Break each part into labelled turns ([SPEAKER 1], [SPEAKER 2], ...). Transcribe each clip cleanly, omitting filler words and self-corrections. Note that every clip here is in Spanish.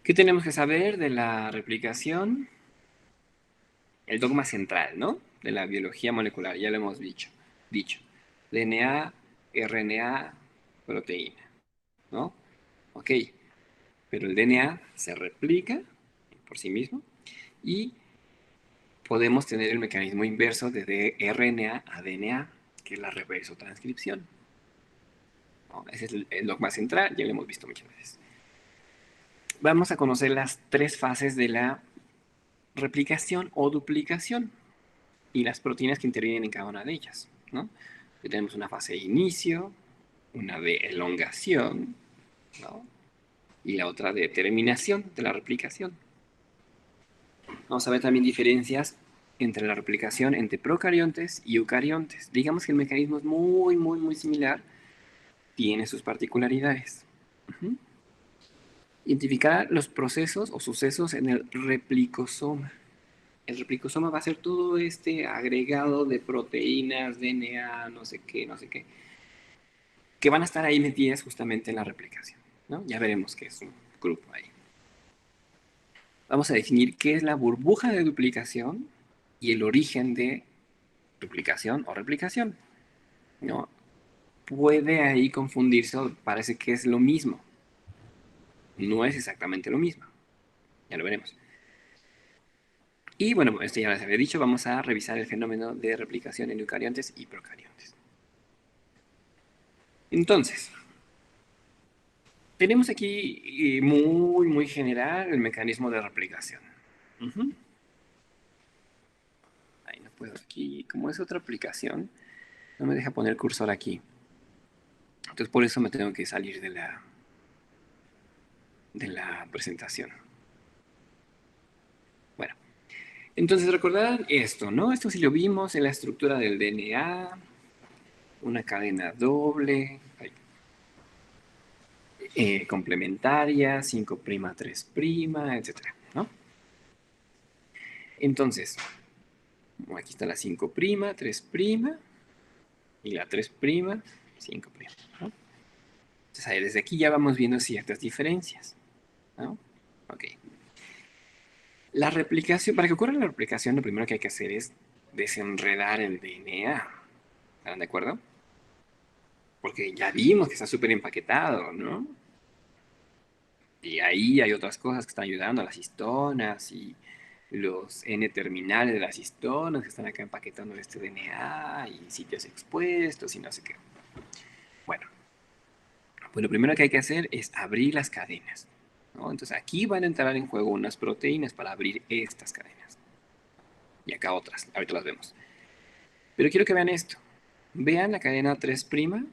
[SPEAKER 1] ¿Qué tenemos que saber de la replicación? El dogma central, ¿no? De la biología molecular, ya lo hemos dicho. DNA, RNA, proteína, ¿no? Ok, pero el DNA se replica por sí mismo y podemos tener el mecanismo inverso de RNA a DNA, que es la reversotranscripción, ¿no? Ese es el dogma central, ya lo hemos visto muchas veces. Vamos a conocer las tres fases de la replicación o duplicación y las proteínas que intervienen en cada una de ellas, ¿no? Que tenemos una fase de inicio, una de elongación, ¿no? Y la otra de terminación de la replicación. Vamos a ver también diferencias entre la replicación entre procariontes y eucariontes. Digamos que el mecanismo es muy similar, tiene sus particularidades. Ujú. Identificar los procesos o sucesos en el replicosoma. El replicosoma va a ser todo este agregado de proteínas, DNA, no sé qué, que van a estar ahí metidas justamente en la replicación, ¿no? Ya veremos qué es un grupo ahí. Vamos a definir qué es la burbuja de duplicación y el origen de duplicación o replicación, ¿no? Puede ahí confundirse o parece que es lo mismo. No es exactamente lo mismo. Ya lo veremos. Y bueno, esto ya les había dicho, vamos a revisar el fenómeno de replicación en eucariontes y procariontes. Entonces, tenemos aquí muy general el mecanismo de replicación. Ujú. Ahí no puedo aquí, como es otra aplicación, no me deja poner el cursor aquí. Entonces por eso me tengo que salir de la presentación. Bueno, entonces recordarán esto, ¿no? Esto sí lo vimos en la estructura del DNA, una cadena doble, complementaria, 5' 3', etcétera, ¿no? Entonces, aquí está la 5', 3' y la 3', 5', ¿no? Entonces ahí desde aquí ya vamos viendo ciertas diferencias, ¿no? Ok. La replicación, para que ocurra la replicación, lo primero que hay que hacer es desenredar el DNA. ¿Están de acuerdo? Porque ya vimos que está súper empaquetado, ¿no? Y ahí hay otras cosas que están ayudando, las histonas y los N-terminales de las histonas que están acá empaquetando este DNA y sitios expuestos y no sé qué. Bueno, pues lo primero que hay que hacer es abrir las cadenas, ¿no? Entonces aquí van a entrar en juego unas proteínas para abrir estas cadenas. Y acá otras, ahorita las vemos. Pero quiero que vean esto. Vean la cadena 3',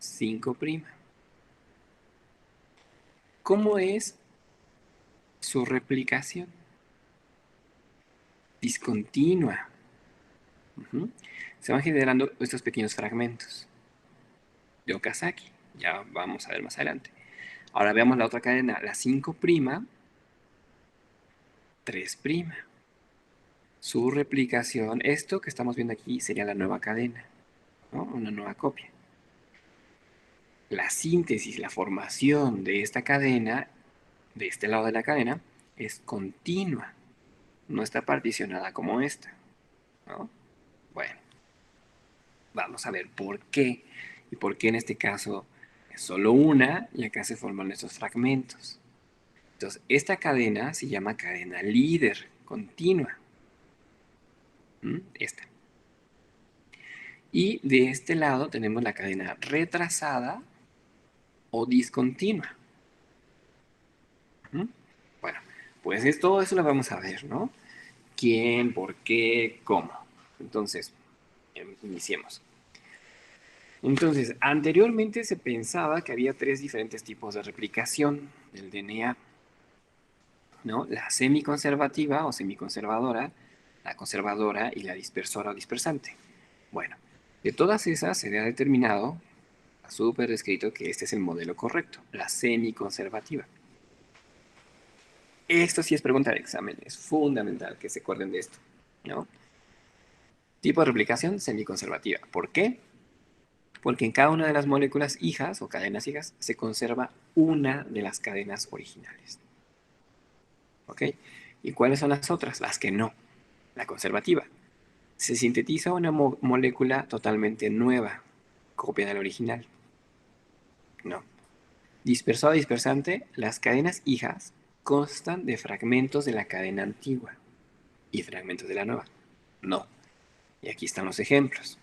[SPEAKER 1] 5'. ¿Cómo es su replicación? Discontinua. Ujú. Se van generando estos pequeños fragmentos de Okazaki. Ya vamos a ver más adelante. Ahora veamos la otra cadena, la 5', 3'. Su replicación, esto que estamos viendo aquí sería la nueva cadena, ¿no? Una nueva copia. La síntesis, la formación de esta cadena, de este lado de la cadena, es continua. No está particionada como esta, ¿no? Bueno, vamos a ver por qué. Y por qué en este caso es solo una y acá se forman estos fragmentos. Entonces, esta cadena se llama cadena líder continua. Esta. Y de este lado tenemos la cadena retrasada o discontinua. ¿Mm? Bueno, pues todo eso lo vamos a ver, ¿no? ¿Quién, por qué, cómo? Entonces, iniciemos. Entonces, anteriormente se pensaba que había tres diferentes tipos de replicación del DNA, ¿no? La semiconservativa o semiconservadora, la conservadora y la dispersora o dispersante. Bueno, de todas esas se ha determinado, está súper descrito que este es el modelo correcto, la semiconservativa. Esto sí es pregunta de examen, es fundamental que se acuerden de esto, ¿no? Tipo de replicación semiconservativa. ¿Por qué? Porque en cada una de las moléculas hijas o cadenas hijas se conserva una de las cadenas originales. ¿Ok? ¿Y cuáles son las otras? Las que no. La conservativa. Se sintetiza una molécula totalmente nueva, copia del original. No. Dispersado dispersante, las cadenas hijas constan de fragmentos de la cadena antigua y fragmentos de la nueva. No. Y aquí están los ejemplos.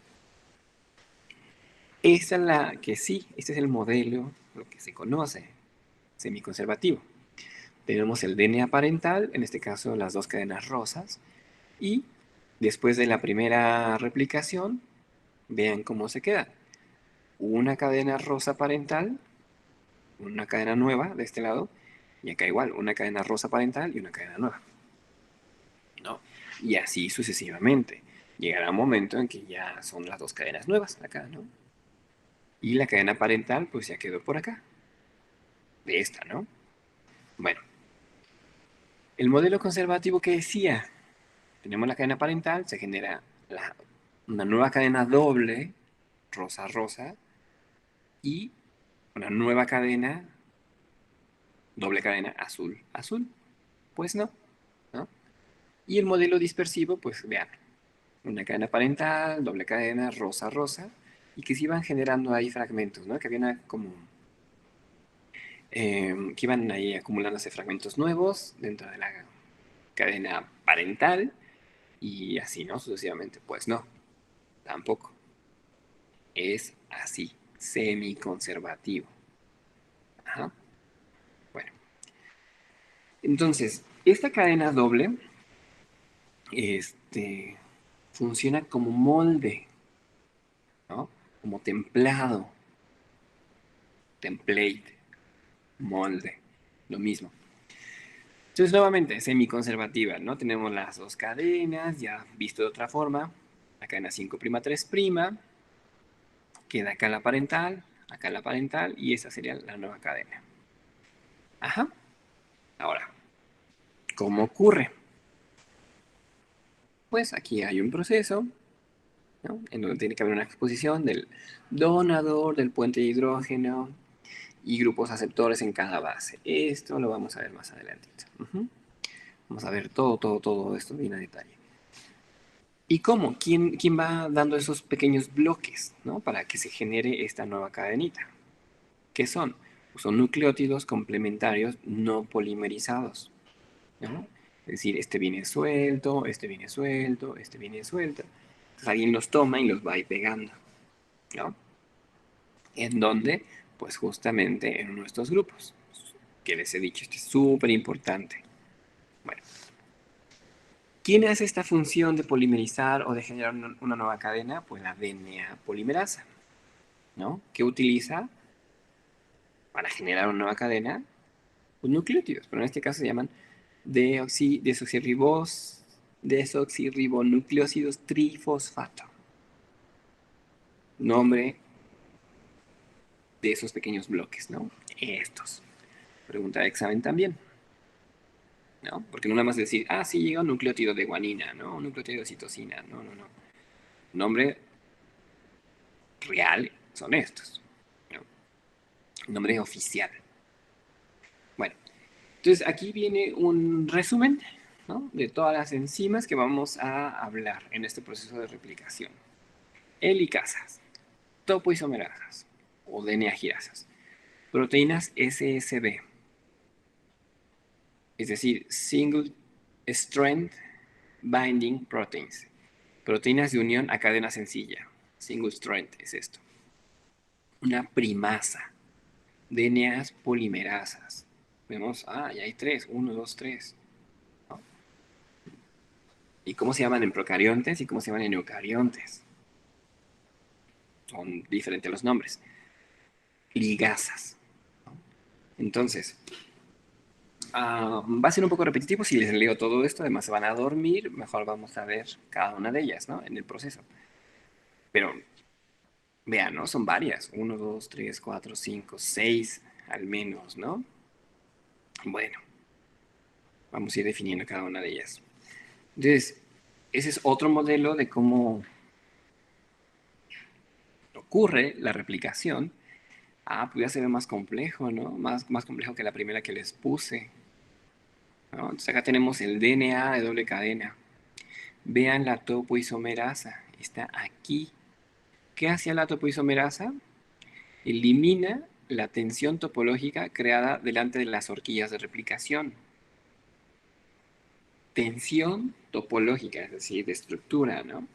[SPEAKER 1] Esta es la que sí, este es el modelo, lo que se conoce, semiconservativo. Tenemos el DNA parental, en este caso las dos cadenas rosas, y después de la primera replicación, vean cómo se queda. Una cadena rosa parental, una cadena nueva de este lado, y acá igual, una cadena rosa parental y una cadena nueva. ¿No? Y así sucesivamente. Llegará un momento en que ya son las dos cadenas nuevas acá, ¿no? Y la cadena parental pues ya quedó por acá, de esta, ¿no? Bueno, el modelo conservativo que decía, tenemos la cadena parental, se genera una nueva cadena doble, rosa-rosa, y una nueva cadena, doble cadena, azul-azul. Pues no, ¿no? Y el modelo dispersivo, pues vean, una cadena parental, doble cadena, rosa-rosa, y que se iban generando ahí fragmentos, ¿no? Que habían como que iban ahí acumulándose fragmentos nuevos dentro de la cadena parental y así, ¿no? Sucesivamente. Pues no, tampoco. Es así, semiconservativo. Ajá. Bueno, entonces, esta cadena doble, este, funciona como molde, ¿no? Como templado, template, molde, lo mismo. Entonces, nuevamente, semiconservativa, ¿no? Tenemos las dos cadenas, ya visto de otra forma. La cadena 5'3', queda acá la parental, y esa sería la nueva cadena. Ajá. Ahora, ¿cómo ocurre? Pues aquí hay un proceso, ¿no? En donde tiene que haber una exposición del donador, del puente de hidrógeno y grupos aceptores en cada base. Esto lo vamos a ver más adelante. Vamos a ver todo esto bien a detalle. ¿Y cómo? ¿Quién va dando esos pequeños bloques, ¿no? Para que se genere esta nueva cadenita? ¿Qué son? Pues son nucleótidos complementarios no polimerizados, ¿no? Es decir, este viene suelto, este viene suelto, este viene suelto. Entonces alguien los toma y los va ahí pegando, ¿no? ¿En dónde? Pues justamente en uno de estos grupos. Que les he dicho, esto es súper importante. Bueno, ¿quién hace esta función de polimerizar o de generar una nueva cadena? Pues la DNA polimerasa, ¿no? ¿Qué utiliza para generar una nueva cadena? Pues nucleótidos, pero en este caso se llaman desoxirribonucleósidos trifosfato. Nombre de esos pequeños bloques, ¿no? Estos. Pregunta de examen también, ¿no? Porque no nada más decir, ah, sí, llega un nucleótido de guanina, ¿no? Un nucleótido de citosina. No, no, no. Nombre real son estos, ¿no? Nombre oficial. Bueno, entonces aquí viene un resumen, ¿no? De todas las enzimas que vamos a hablar en este proceso de replicación. Helicasas, topoisomerasas o DNA girasas, proteínas SSB, es decir, Single Strength Binding Proteins, proteínas de unión a cadena sencilla. Single Strength es esto. Una primasa, DNAs polimerasas. Vemos, ya hay tres, uno, dos, tres. ¿No? ¿Y cómo se llaman en procariontes y cómo se llaman en eucariontes? Son diferentes los nombres. Ligasas. Entonces, va a ser un poco repetitivo si les leo todo esto, además se van a dormir, mejor vamos a ver cada una de ellas, ¿no? En el proceso. Pero vean, ¿no? Son varias. Uno, dos, tres, cuatro, cinco, seis al menos, ¿no? Bueno, vamos a ir definiendo cada una de ellas. Entonces, ese es otro modelo de cómo ocurre la replicación. Pues ya se ve más complejo, ¿no? Más complejo que la primera que les puse. ¿no? Entonces acá tenemos el DNA de doble cadena. Vean la topoisomerasa, está aquí. ¿Qué hacía la topoisomerasa? Elimina la tensión topológica creada delante de las horquillas de replicación. Tensión topológica, es decir, de estructura, ¿no?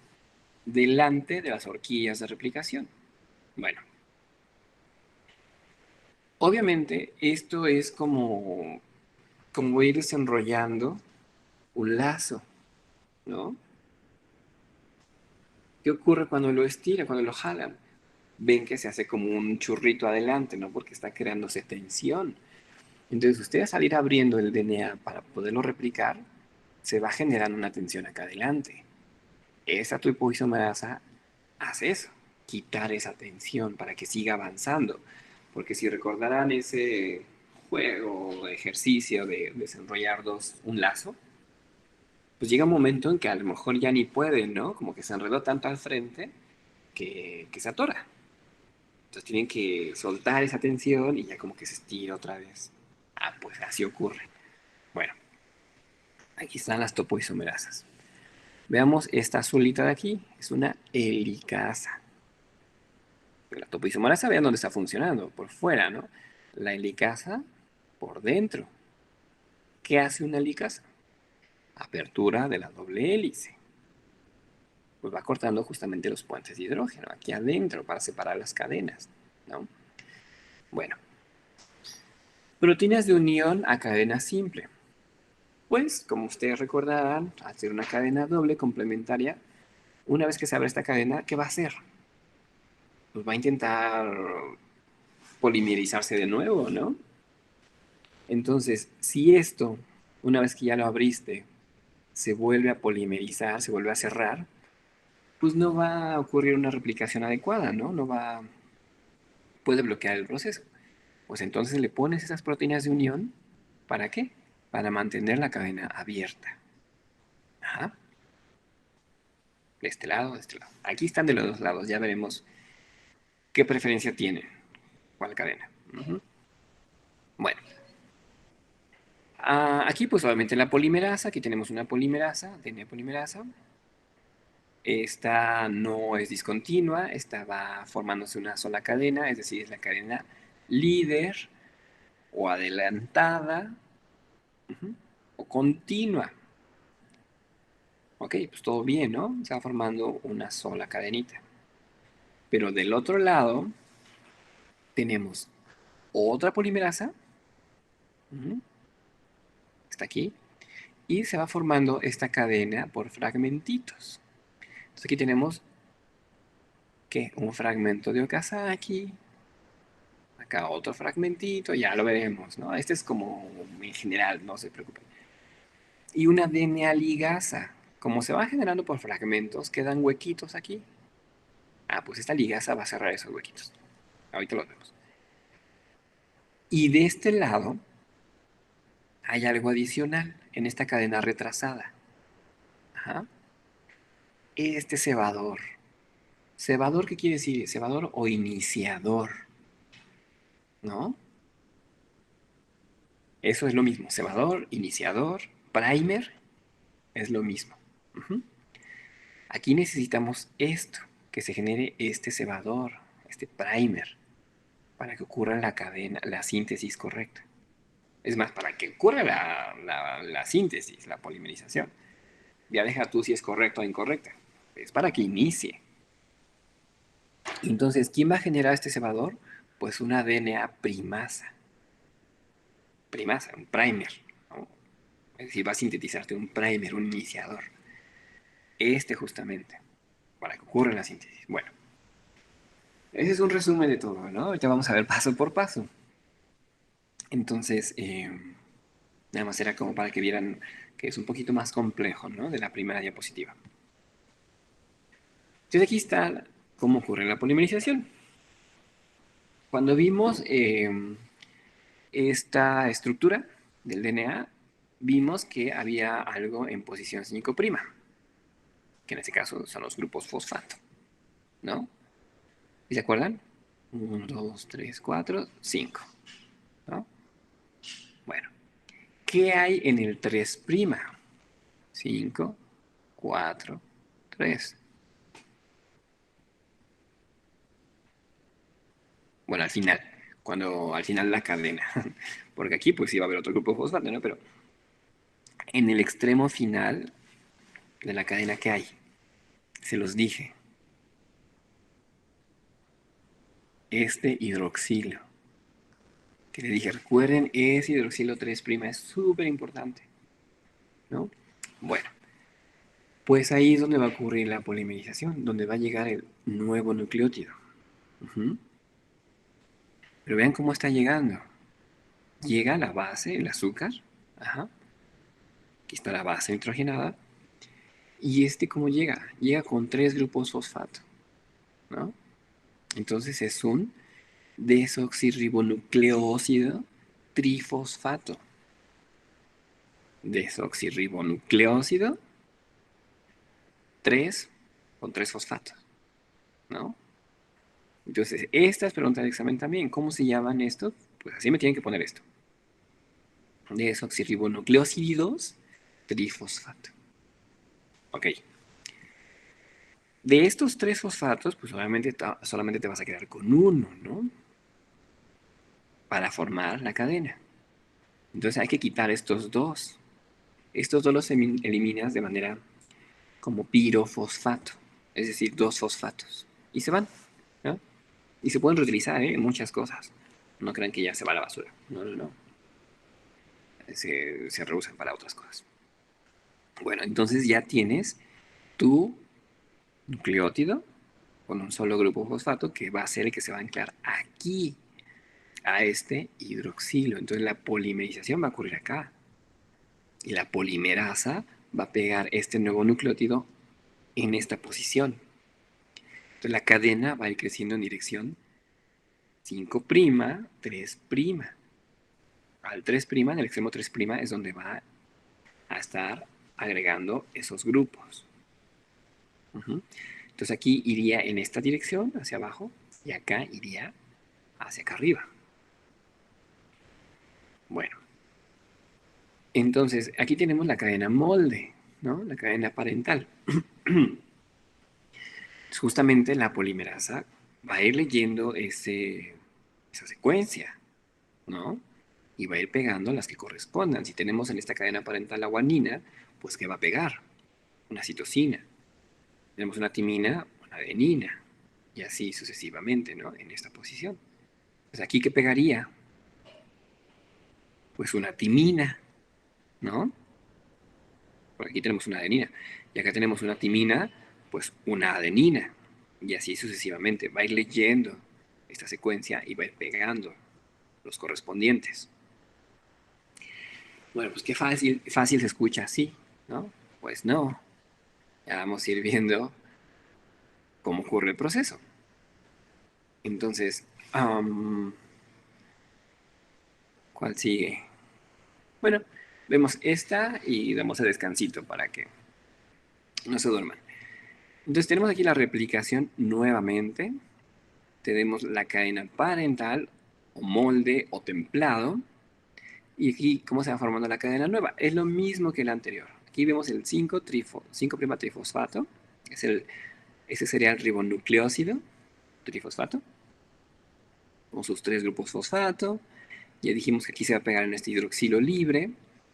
[SPEAKER 1] Delante de las horquillas de replicación. Bueno, obviamente esto es como ir desenrollando un lazo, ¿no? ¿Qué ocurre cuando lo estiran, cuando lo jalan? Ven que se hace como un churrito adelante, ¿no? Porque está creándose tensión. Entonces, ustedes al ir abriendo el DNA para poderlo replicar, se va generando una tensión acá adelante. Esa topoisomerasa hace eso, quitar esa tensión para que siga avanzando. Porque si recordarán ese juego o ejercicio de desenrollar un lazo, pues llega un momento en que a lo mejor ya ni pueden, ¿no? Como que se enredó tanto al frente que se atora. Entonces tienen que soltar esa tensión y ya como que se estira otra vez. Ah, pues así ocurre. Bueno, aquí están las topoisomerasas. Veamos esta azulita de aquí. Es una helicasa. La topoisomerasa, vean dónde está funcionando. Por fuera, ¿no? La helicasa por dentro. ¿Qué hace una helicasa? Apertura de la doble hélice. Pues va cortando justamente los puentes de hidrógeno aquí adentro para separar las cadenas, ¿no? Bueno, proteínas de unión a cadena simple. Pues, como ustedes recordarán, al ser una cadena doble complementaria, una vez que se abre esta cadena, ¿qué va a hacer? Pues va a intentar polimerizarse de nuevo, ¿no? Entonces, si esto, una vez que ya lo abriste, se vuelve a polimerizar, se vuelve a cerrar, pues no va a ocurrir una replicación adecuada, ¿no? Puede bloquear el proceso. Pues entonces le pones esas proteínas de unión, ¿para qué? Para mantener la cadena abierta. Ajá. De este lado, de este lado. Aquí están de los dos lados, ya veremos qué preferencia tiene, cuál cadena. Ujú. Bueno, aquí pues obviamente la polimerasa, aquí tenemos una polimerasa, DNA polimerasa. Esta no es discontinua, esta va formándose una sola cadena, es decir, es la cadena líder o adelantada, ujú, o continua. Ok, pues todo bien, ¿no? Se va formando una sola cadenita. Pero del otro lado tenemos otra polimerasa, ujú, está aquí, y se va formando esta cadena por fragmentitos. Entonces aquí tenemos que un fragmento de Okazaki, acá otro fragmentito, ya lo veremos, ¿no? Este es como en general, no se preocupen. Y una DNA ligasa. Como se va generando por fragmentos, quedan huequitos aquí. Ah, pues esta ligasa va a cerrar esos huequitos. Ahorita los vemos. Y de este lado hay algo adicional en esta cadena retrasada. Ajá. Este cebador. ¿Cebador qué quiere decir? Cebador o iniciador, ¿no? Eso es lo mismo. Cebador, iniciador, primer, es lo mismo. Ujú. Aquí necesitamos esto, que se genere este cebador, este primer, para que ocurra la cadena, la síntesis correcta. Es más, para que ocurra la síntesis, la polimerización. Ya deja tú si es correcta o incorrecta. Es para que inicie. Entonces, ¿quién va a generar este cebador? Pues una DNA primasa. Primasa, un primer, ¿no? Es decir, va a sintetizarte un primer, un iniciador. Este justamente, para que ocurra la síntesis. Bueno, ese es un resumen de todo, ¿no? Ahorita vamos a ver paso por paso. Entonces, nada más era como para que vieran que es un poquito más complejo, ¿no? De la primera diapositiva. Entonces aquí está cómo ocurre la polimerización. Cuando vimos esta estructura del DNA, vimos que había algo en posición 5', que en este caso son los grupos fosfato, ¿no? ¿Y se acuerdan? 1, 2, 3, 4, 5, ¿no? Bueno, ¿Qué hay en el 3'? 5, 4, 3. Bueno, al final de la cadena. Porque aquí pues iba a haber otro grupo fosfato, ¿no? Pero en el extremo final de la cadena, ¿qué hay? Se los dije. Este hidroxilo. Que le dije, recuerden, ese hidroxilo 3' es súper importante, ¿no? Bueno, pues ahí es donde va a ocurrir la polimerización, donde va a llegar el nuevo nucleótido. Ujú. Pero vean cómo está llegando. Llega a la base, el azúcar. Ajá. Aquí está la base nitrogenada. ¿Y este cómo llega? Llega con 3 grupos fosfato, ¿no? Entonces es un desoxirribonucleósido trifosfato. Desoxirribonucleósido 3 con 3 fosfatos, ¿no? Entonces, esta es pregunta de examen también. ¿Cómo se llaman estos? Pues así me tienen que poner esto. Desoxirribonucleósidos trifosfato. Ok. De estos 3 fosfatos, pues obviamente solamente te vas a quedar con uno, ¿no? Para formar la cadena. Entonces hay que quitar estos dos. Estos dos los eliminas de manera como pirofosfato, es decir, 2 fosfatos. Y se van, ¿no? Y se pueden reutilizar, ¿eh? En muchas cosas. No crean que ya se va a la basura. No, no, no. Se reusan para otras cosas. Bueno, entonces ya tienes tu nucleótido con un solo grupo fosfato que va a ser el que se va a anclar aquí, a este hidroxilo. Entonces la polimerización va a ocurrir acá. Y la polimerasa va a pegar este nuevo nucleótido en esta posición. Entonces la cadena va a ir creciendo en dirección 5', 3'. Al 3', en el extremo 3', es donde va a estar agregando esos grupos. Ujú. Entonces aquí iría en esta dirección, hacia abajo, y acá iría hacia acá arriba. Bueno, entonces aquí tenemos la cadena molde, ¿no? La cadena parental. Justamente la polimerasa va a ir leyendo esa secuencia, ¿no? Y va a ir pegando las que correspondan. Si tenemos en esta cadena parental la guanina, pues ¿qué va a pegar? Una citosina. Tenemos una timina, una adenina. Y así sucesivamente, ¿no? En esta posición. Pues aquí, ¿qué pegaría? Pues una timina, ¿no? Por aquí tenemos una adenina. Y acá tenemos una timina, pues una adenina. Y así sucesivamente. Va a ir leyendo esta secuencia y va a ir pegando los correspondientes. Bueno, pues qué fácil, fácil se escucha así, ¿no? Pues no. Ya vamos a ir viendo cómo ocurre el proceso. Entonces, ¿cuál sigue? Bueno, vemos esta y damos el descansito para que no se duerman. Entonces tenemos aquí la replicación nuevamente. Tenemos la cadena parental o molde o templado. Y aquí, ¿cómo se va formando la cadena nueva? Es lo mismo que la anterior. Aquí vemos el 5' trifosfato. Ese sería el ribonucleósido trifosfato. Con sus 3 grupos fosfato. Ya dijimos que aquí se va a pegar en este hidroxilo libre.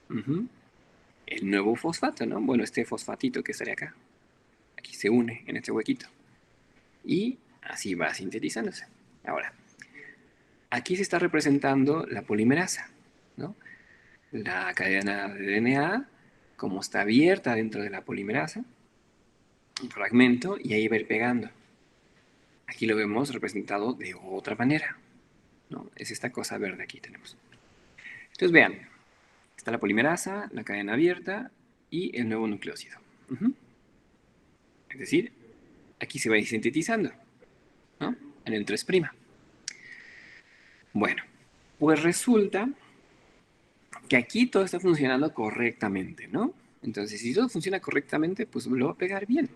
[SPEAKER 1] Ujú. El nuevo fosfato, ¿no? Bueno, este fosfatito que estaría acá. Aquí se une en este huequito. Y así va sintetizándose. Ahora, aquí se está representando la polimerasa, ¿no? La cadena de DNA, como está abierta dentro de la polimerasa, un fragmento, y ahí va a ir pegando. Aquí lo vemos representado de otra manera, ¿no? Es esta cosa verde aquí tenemos. Entonces vean, está la polimerasa, la cadena abierta y el nuevo nucleósido. Ujú. Es decir, aquí se va a ir sintetizando, ¿no? En el 3'. Bueno, pues resulta que aquí todo está funcionando correctamente, ¿no? Entonces, si todo funciona correctamente, pues lo va a pegar bien,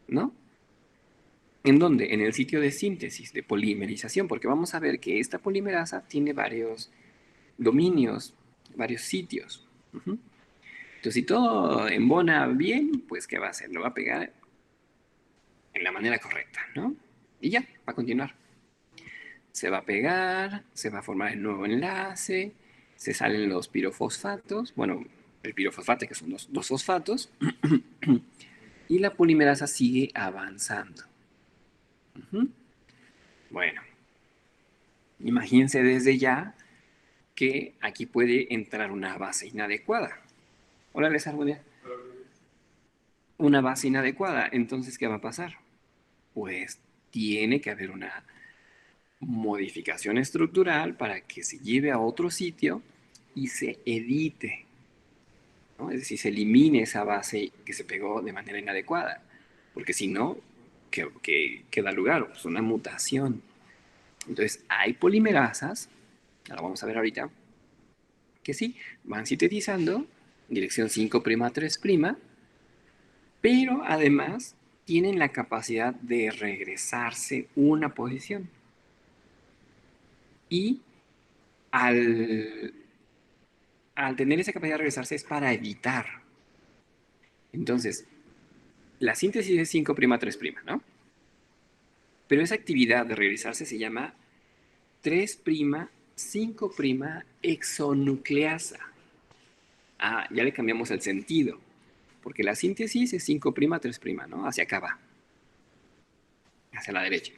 [SPEAKER 1] ¿no? ¿En dónde? En el sitio de síntesis, de polimerización, porque vamos a ver que esta polimerasa tiene varios dominios. varios sitios. Ujú. Entonces, si todo embona bien, pues ¿qué va a hacer? Lo va a pegar en la manera correcta, ¿no? Y ya, va a continuar. Se va a pegar, se va a formar el nuevo enlace, se salen los pirofosfatos, bueno, el pirofosfato que son dos fosfatos, y la polimerasa sigue avanzando. Ujú. Bueno, imagínense desde ya que aquí puede entrar una base inadecuada. Hola, les armonía. Una base inadecuada. Entonces, ¿qué va a pasar? Pues tiene que haber una modificación estructural para que se lleve a otro sitio y se edite, ¿no? Es decir, se elimine esa base que se pegó de manera inadecuada, porque si no, ¿qué da lugar? Pues una mutación. Entonces, hay polimerasas, ahora vamos a ver ahorita, que sí, van sintetizando, dirección 5' a 3', pero además tienen la capacidad de regresarse una posición. Y al, al tener esa capacidad de regresarse es para evitar. Entonces, la síntesis es 5' a 3', ¿no? Pero esa actividad de regresarse se llama 3', 5' exonucleasa. Ah, ya le cambiamos el sentido, porque la síntesis es 5' a 3', ¿no? Hacia acá va, hacia la derecha.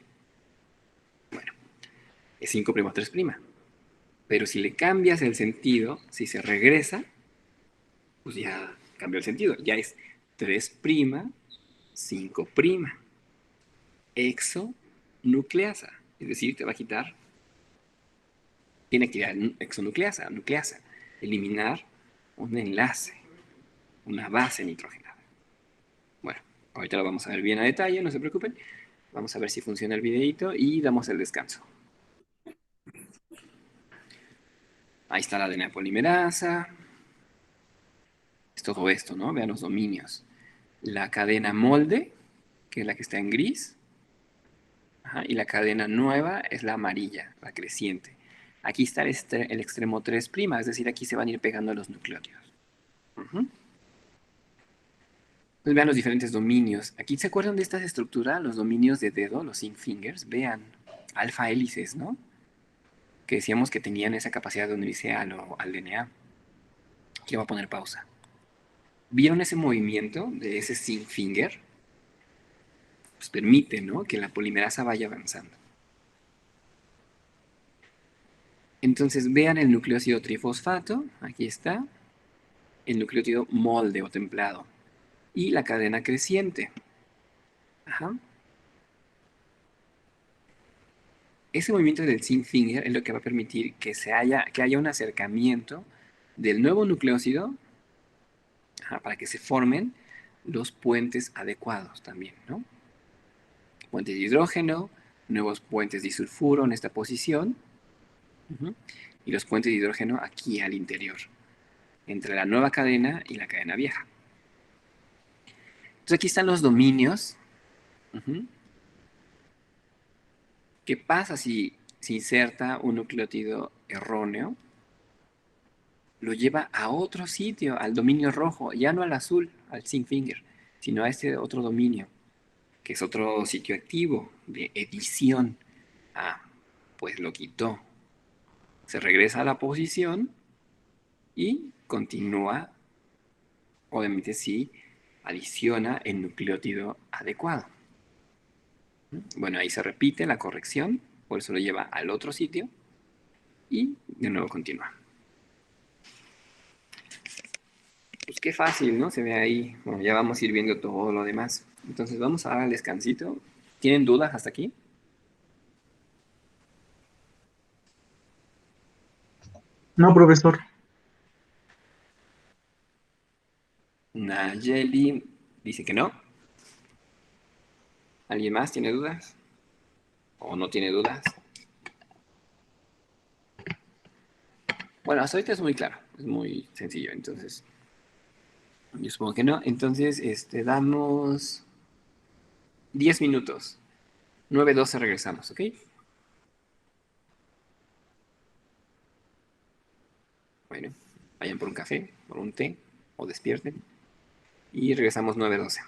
[SPEAKER 1] Bueno, es 5' a 3'. Pero si le cambias el sentido, si se regresa, pues ya cambió el sentido. Ya es 3', 5'. Exonucleasa. Es decir, te va a quitar, tiene actividad exonucleasa, nucleasa. Eliminar un enlace, una base nitrogenada. Bueno, ahorita lo vamos a ver bien a detalle, no se preocupen. Vamos a ver si funciona el videito y damos el descanso. Ahí está la DNA polimerasa. Es todo esto, ¿no? Vean los dominios. La cadena molde, que es la que está en gris. Ajá, y la cadena nueva es la amarilla, la creciente. Aquí está el extremo 3', es decir, aquí se van a ir pegando los nucleótidos. Ujú. Entonces vean los diferentes dominios. Aquí se acuerdan de esta estructura, los dominios de dedo, los zinc fingers. Vean, alfa hélices, ¿no? Que decíamos que tenían esa capacidad de unirse al DNA. Aquí le voy a poner pausa. ¿Vieron ese movimiento de ese zinc finger? Pues permite, ¿no? Que la polimerasa vaya avanzando. Entonces vean el nucleócido trifosfato, aquí está, el nucleótido molde o templado y la cadena creciente. Ajá. Ese movimiento del zinc finger es lo que va a permitir que haya un acercamiento del nuevo nucleócido, ajá, para que se formen los puentes adecuados también, ¿no? Puentes de hidrógeno, nuevos puentes de disulfuro en esta posición, uh-huh, y los puentes de hidrógeno aquí al interior, entre la nueva cadena y la cadena vieja. Entonces aquí están los dominios. Uh-huh. ¿Qué pasa si se inserta un nucleótido erróneo? Lo lleva a otro sitio, al dominio rojo, ya no al azul, al zinc finger, sino a este otro dominio, que es otro sitio activo de edición. Ah, pues lo quitó. Se regresa a la posición y continúa, obviamente si adiciona el nucleótido adecuado. Bueno, ahí se repite la corrección, por eso lo lleva al otro sitio y de nuevo continúa. Pues qué fácil, ¿no? Se ve ahí. Bueno, ya vamos a ir viendo todo lo demás. Entonces vamos a dar el descansito. ¿Tienen dudas hasta aquí?
[SPEAKER 2] No, profesor.
[SPEAKER 1] Nayeli dice que no. ¿Alguien más tiene dudas? ¿O no tiene dudas? Bueno, hasta ahorita es muy claro. Es muy sencillo. Entonces, yo supongo que no. Entonces, damos 10 minutos. 9:12 regresamos, ¿ok? Bueno. Vayan por un café, por un té, o despierten. Y regresamos 9:12.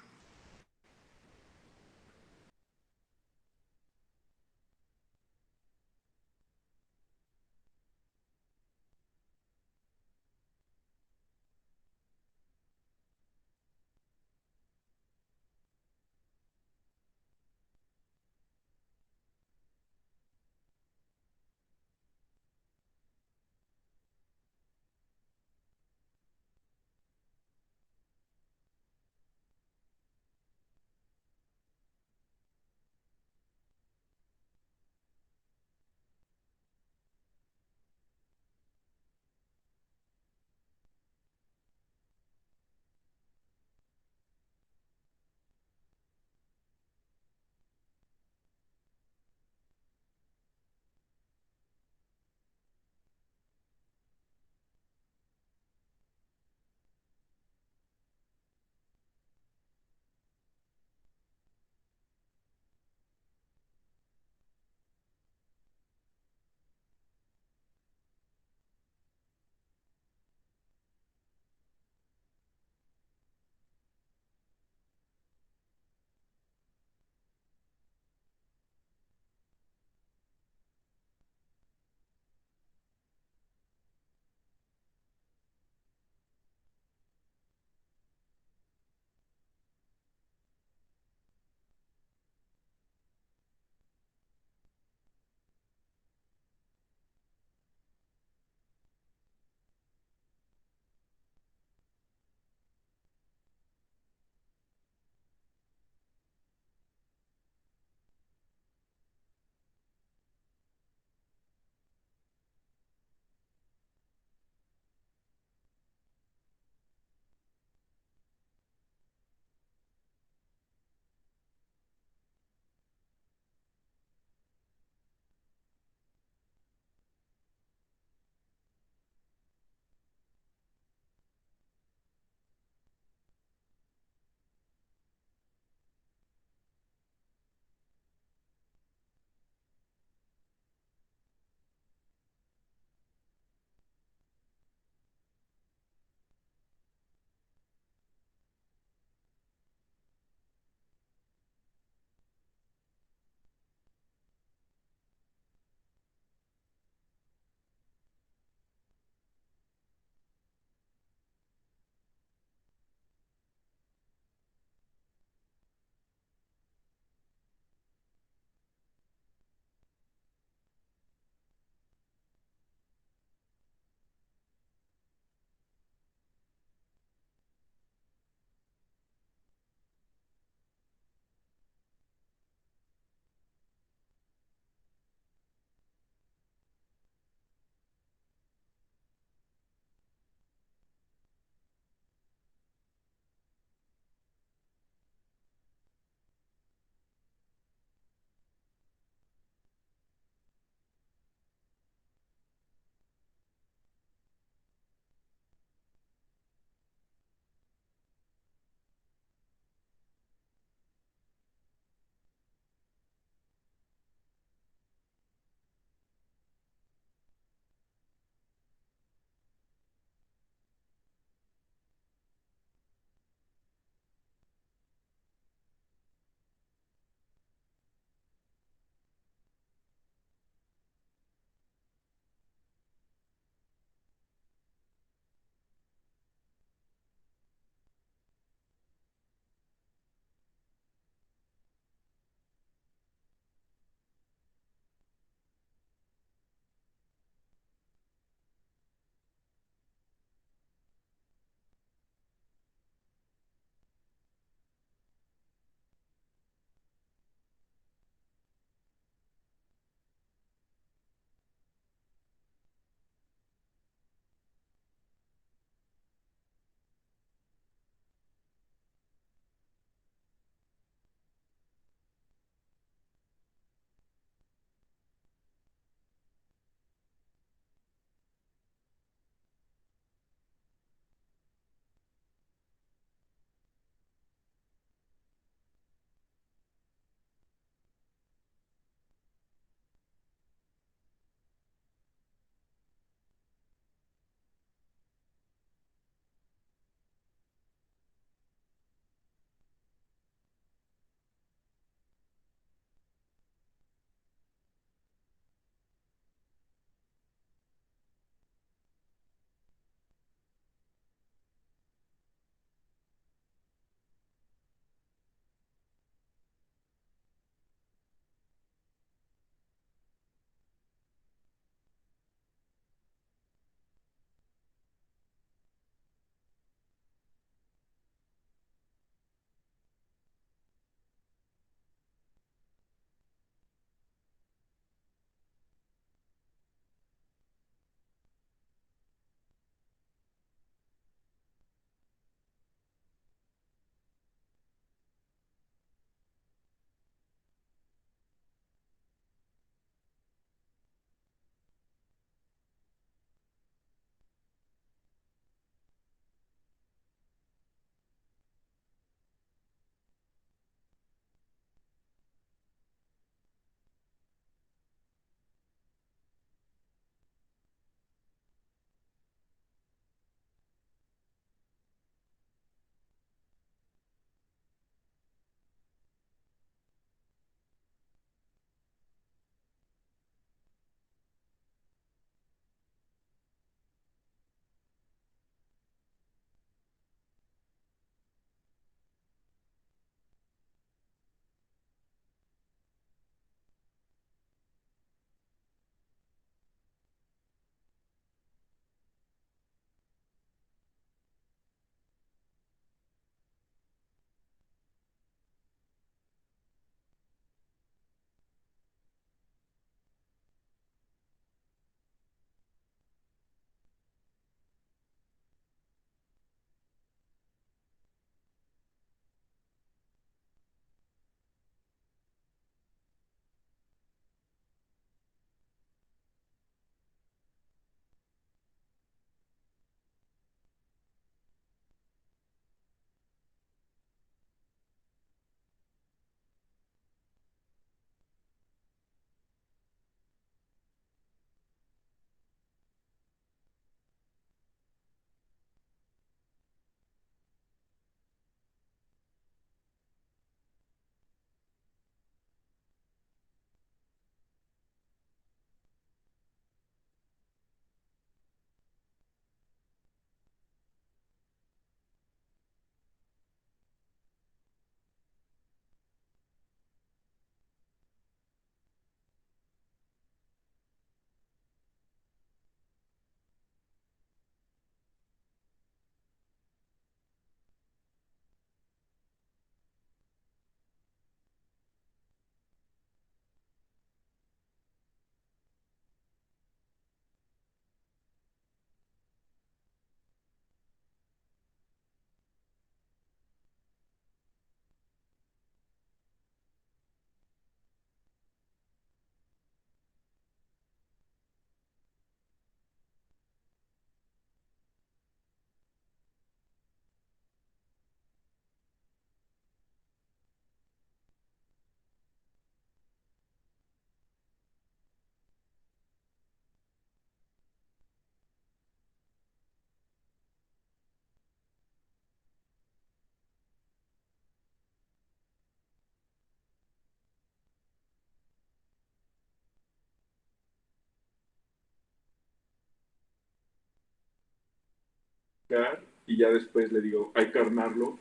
[SPEAKER 3] y ya después le digo, hay que armarlo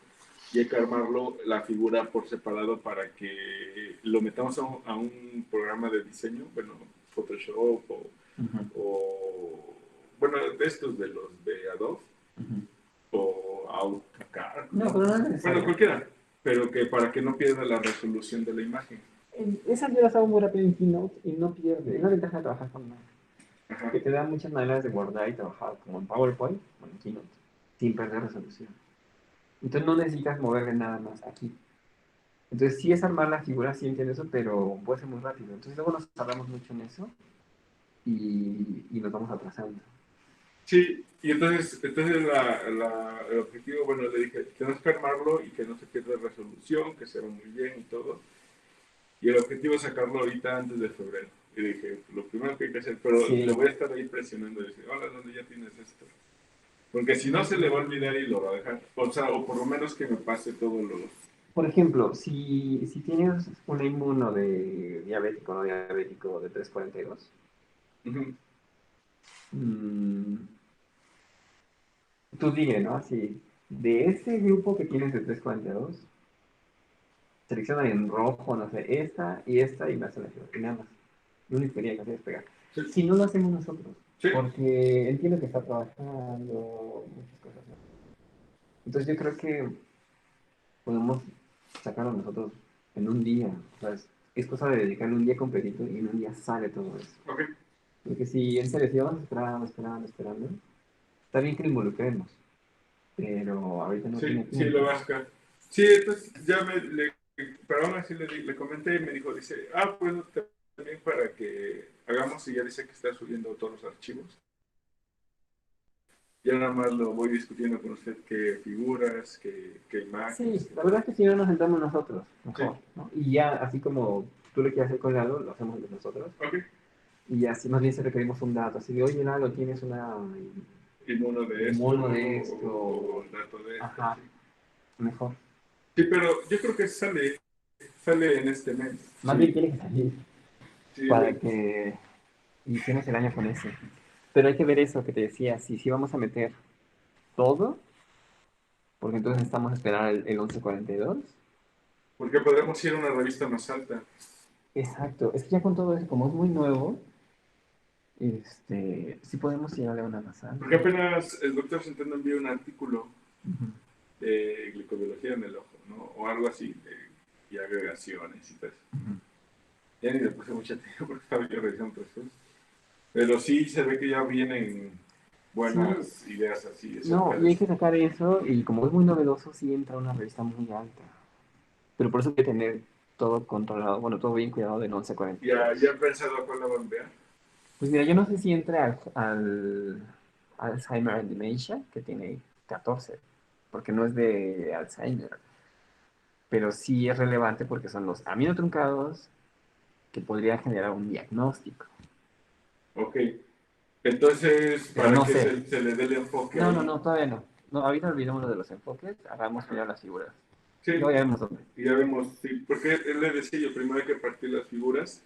[SPEAKER 3] y hay que armarlo la figura por separado para que lo metamos a un programa de diseño, bueno, Photoshop o bueno, de estos de los de Adobe o AutoCAD,
[SPEAKER 1] No, pero no es
[SPEAKER 3] bueno,
[SPEAKER 1] necesario.
[SPEAKER 3] cualquiera, pero que para que no pierda la resolución de la imagen.
[SPEAKER 1] Esa yo la hago muy rápido en Keynote y no pierde. Es la ventaja de trabajar con Mac.
[SPEAKER 3] Ajá.
[SPEAKER 1] Que te da muchas maneras de guardar y trabajar como en PowerPoint o en Keynote, sin perder resolución. Entonces no necesitas moverle nada más aquí. Entonces sí es armar la figura, sí entiendo eso, pero puede ser muy rápido. Entonces luego nos tardamos mucho en eso y nos vamos atrasando.
[SPEAKER 3] Sí, y entonces el objetivo, bueno, le dije, tenemos que armarlo y que no se pierda resolución, que se va muy bien y todo. Y el objetivo es sacarlo ahorita antes de febrero. Y dije, lo primero que hay que hacer, pero
[SPEAKER 1] Sí.
[SPEAKER 3] le voy a estar ahí presionando y decir, hola, ¿dónde ya tienes esto? Porque si no, se le va a olvidar y lo va a dejar. O sea, o por lo menos que me pase todo lo...
[SPEAKER 1] Por ejemplo, si tienes una inmuno de diabético o no diabético de 342,
[SPEAKER 3] Ujú.
[SPEAKER 1] tú dime, ¿no? Así, de ese grupo que tienes de 342, selecciona en rojo, no sé, esta y me hace la figura. Y nada más. Lo único que quería hacer es pegar.
[SPEAKER 3] Sí.
[SPEAKER 1] Si no lo hacemos nosotros,
[SPEAKER 3] Sí.
[SPEAKER 1] porque entiendo que está trabajando, muchas cosas, ¿no? Entonces yo creo que podemos sacarlo nosotros en un día. O sea, es cosa de dedicarle un día completito y en un día sale todo eso.
[SPEAKER 3] Ok.
[SPEAKER 1] Porque si en serio, si vamos esperando, está bien que lo involucremos, pero ahorita no tiene
[SPEAKER 3] Sí, sí, lo
[SPEAKER 1] tiempo.
[SPEAKER 3] va a sacar. Sí, entonces ya pero aún así le comenté y me dijo, dice, pues también para que hagamos y ya dice que está subiendo todos los archivos. Ya nada más lo voy discutiendo con usted qué figuras, qué imágenes.
[SPEAKER 1] Sí, la verdad es que si no nos sentamos nosotros, mejor,
[SPEAKER 3] Sí.
[SPEAKER 1] ¿no? Y ya, así como tú lo quieres hacer con Lalo, lo hacemos nosotros.
[SPEAKER 3] Ok.
[SPEAKER 1] Y así más bien se requerimos un dato, así de, oye, Lalo, tienes
[SPEAKER 3] Inmuno de
[SPEAKER 1] un
[SPEAKER 3] esto
[SPEAKER 1] mono de esto,
[SPEAKER 3] o el dato de esto.
[SPEAKER 1] ajá,
[SPEAKER 3] Sí.
[SPEAKER 1] mejor.
[SPEAKER 3] Sí, pero yo creo que sale en este mes.
[SPEAKER 1] Más
[SPEAKER 3] Sí,
[SPEAKER 1] bien tiene que salir
[SPEAKER 3] sí,
[SPEAKER 1] para que iniciemos el año con ese. Pero hay que ver eso que te decía, si vamos a meter todo, porque entonces necesitamos esperar el 1142.
[SPEAKER 3] porque podríamos ir a una revista más alta.
[SPEAKER 1] Exacto, es que ya con todo eso, como es muy nuevo, sí podemos ir a la una más alta.
[SPEAKER 3] Porque apenas el doctor Centeno envió un artículo
[SPEAKER 1] Ujú.
[SPEAKER 3] de glicobiología en el ojo, ¿no? O algo así, y agregaciones y todo eso.
[SPEAKER 1] Ujú.
[SPEAKER 3] Ya ni le puse mucha atención porque estaba yo revisando otras cosas. Pero sí se ve que ya vienen
[SPEAKER 1] Sí,
[SPEAKER 3] buenas ideas así
[SPEAKER 1] no,
[SPEAKER 3] acerca de
[SPEAKER 1] y hay
[SPEAKER 3] eso.
[SPEAKER 1] que sacar eso, y como es muy novedoso, sí entra una revista muy alta. Pero por eso hay que tener todo controlado, bueno, todo bien cuidado del
[SPEAKER 3] ¿Ya
[SPEAKER 1] 1142.
[SPEAKER 3] han pensado a cuál la van a enviar?
[SPEAKER 1] Pues mira, yo no sé si entre al Alzheimer and Dementia, que tiene 14, porque no es de Alzheimer, pero sí es relevante porque son los aminotruncados que podrían generar un diagnóstico.
[SPEAKER 3] Ok. Entonces,
[SPEAKER 1] Pero
[SPEAKER 3] para
[SPEAKER 1] no
[SPEAKER 3] que
[SPEAKER 1] sé.
[SPEAKER 3] se le dé el enfoque
[SPEAKER 1] No,
[SPEAKER 3] ahí.
[SPEAKER 1] todavía no. No, ahorita olvidémonos de los enfoques, hagamos
[SPEAKER 3] Ajá.
[SPEAKER 1] primero las figuras.
[SPEAKER 3] Sí,
[SPEAKER 1] Y luego ya vemos dónde.
[SPEAKER 3] y ya vemos, sí, porque él le decía yo, primero hay que partir las figuras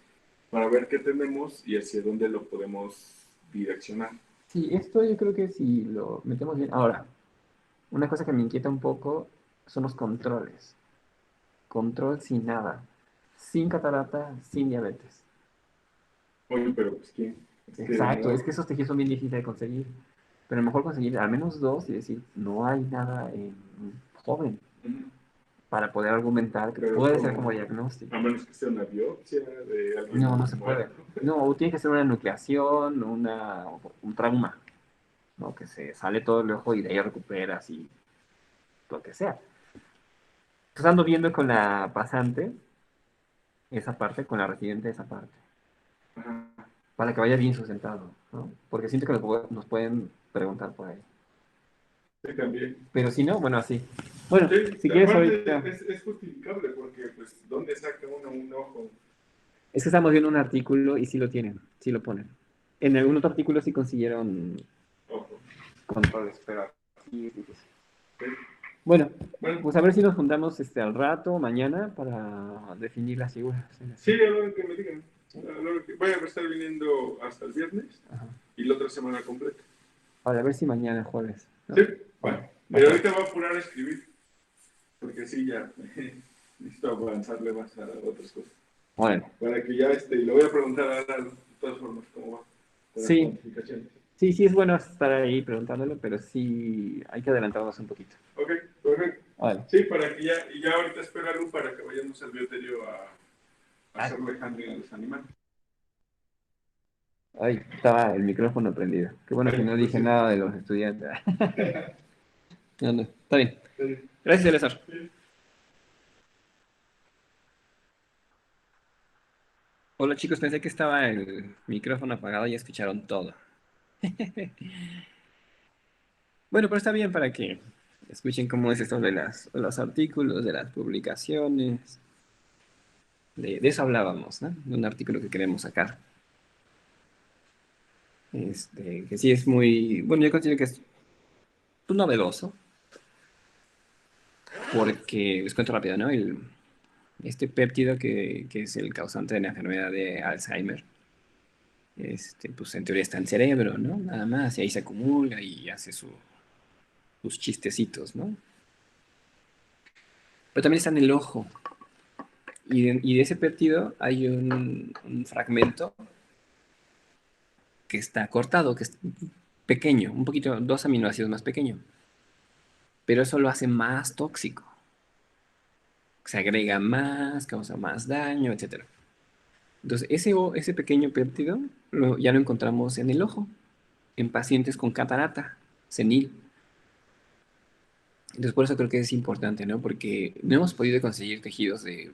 [SPEAKER 3] para ver qué tenemos y hacia dónde lo podemos direccionar.
[SPEAKER 1] Sí, esto yo creo que si lo metemos bien. Ahora, una cosa que me inquieta un poco son los controles. Control sin nada. Sin catarata, sin diabetes.
[SPEAKER 3] Oye, pero pues quién,
[SPEAKER 1] Exacto, es
[SPEAKER 3] no.
[SPEAKER 1] que esos tejidos son bien difíciles de conseguir. Pero mejor conseguir al menos dos y decir, no hay nada en un joven,
[SPEAKER 3] Ujú.
[SPEAKER 1] para poder argumentar que
[SPEAKER 3] Pero
[SPEAKER 1] puede ser como
[SPEAKER 3] como,
[SPEAKER 1] diagnóstico.
[SPEAKER 3] a menos que sea una biopsia de
[SPEAKER 1] No, no
[SPEAKER 3] alguien
[SPEAKER 1] se puede.
[SPEAKER 3] muerto.
[SPEAKER 1] No, tiene que ser una nucleación, un trauma, ¿no? Que se sale todo el ojo y de ahí recuperas y lo que sea. Entonces ando viendo con la pasante esa parte, con la residente esa parte,
[SPEAKER 3] Ajá.
[SPEAKER 1] para que vaya bien sustentado, ¿no? Porque siento que nos pueden preguntar por ahí.
[SPEAKER 3] Sí, también.
[SPEAKER 1] Pero si no, bueno, así. Bueno,
[SPEAKER 3] Sí,
[SPEAKER 1] si quieres ahorita.
[SPEAKER 3] aparte es justificable porque, pues, ¿dónde saca uno un ojo?
[SPEAKER 1] Es que estamos viendo un artículo y sí lo tienen, sí lo ponen. En algún otro artículo sí consiguieron
[SPEAKER 3] Ojo.
[SPEAKER 1] controles, pero aquí es difícil.
[SPEAKER 3] Sí.
[SPEAKER 1] Bueno,
[SPEAKER 3] Bueno,
[SPEAKER 1] pues a ver si nos juntamos al rato, mañana, para definir las figuras.
[SPEAKER 3] sí, a la hora que me digan.
[SPEAKER 1] ¿Sí?
[SPEAKER 3] Voy a estar viniendo hasta el viernes
[SPEAKER 1] Ajá.
[SPEAKER 3] y la otra semana completa.
[SPEAKER 1] Ahora, a ver si mañana jueves, ¿no?
[SPEAKER 3] Sí, Bueno, pero ahorita voy a apurar a escribir, porque sí, ya necesito avanzarle más a otras cosas.
[SPEAKER 1] Bueno,
[SPEAKER 3] Para que ya, le voy a preguntar a Alan, de todas formas, cómo va con las
[SPEAKER 1] sí,
[SPEAKER 3] cuantificaciones.
[SPEAKER 1] sí es bueno estar ahí preguntándolo, pero sí hay que adelantarnos un poquito.
[SPEAKER 3] Ok, perfecto.
[SPEAKER 1] Vale.
[SPEAKER 3] Sí, para que ya, y ya ahorita espero algo para que vayamos al bioterio a
[SPEAKER 1] Ah,
[SPEAKER 3] hacerle handling a los animales.
[SPEAKER 1] ay, estaba el micrófono prendido. Qué bueno que
[SPEAKER 3] Ay,
[SPEAKER 1] no
[SPEAKER 3] lo
[SPEAKER 1] dije
[SPEAKER 3] siento.
[SPEAKER 1] nada de los estudiantes. No, está bien.
[SPEAKER 3] Sí,
[SPEAKER 1] Gracias, Eleazar.
[SPEAKER 3] sí.
[SPEAKER 1] Hola chicos, pensé que estaba el micrófono apagado y escucharon todo. Bueno, pero está bien para que escuchen cómo es esto de los artículos, de las publicaciones. De eso hablábamos, ¿no? De un artículo que queremos sacar. Que sí es muy, bueno, yo considero que es pues, novedoso, porque les cuento rápido, ¿no? Este péptido que es el causante de la enfermedad de Alzheimer, pues en teoría está en el cerebro, ¿no? Nada más, y ahí se acumula y hace sus chistecitos, ¿no? Pero también está en el ojo, y de ese péptido hay un fragmento que está cortado, que es pequeño, un poquito, 2 aminoácidos más pequeño, pero eso lo hace más tóxico. Se agrega más, causa más daño, etcétera. Entonces, ese pequeño péptido ya lo encontramos en el ojo, en pacientes con catarata senil. Entonces, por eso creo que es importante, ¿no? Porque no hemos podido conseguir tejidos de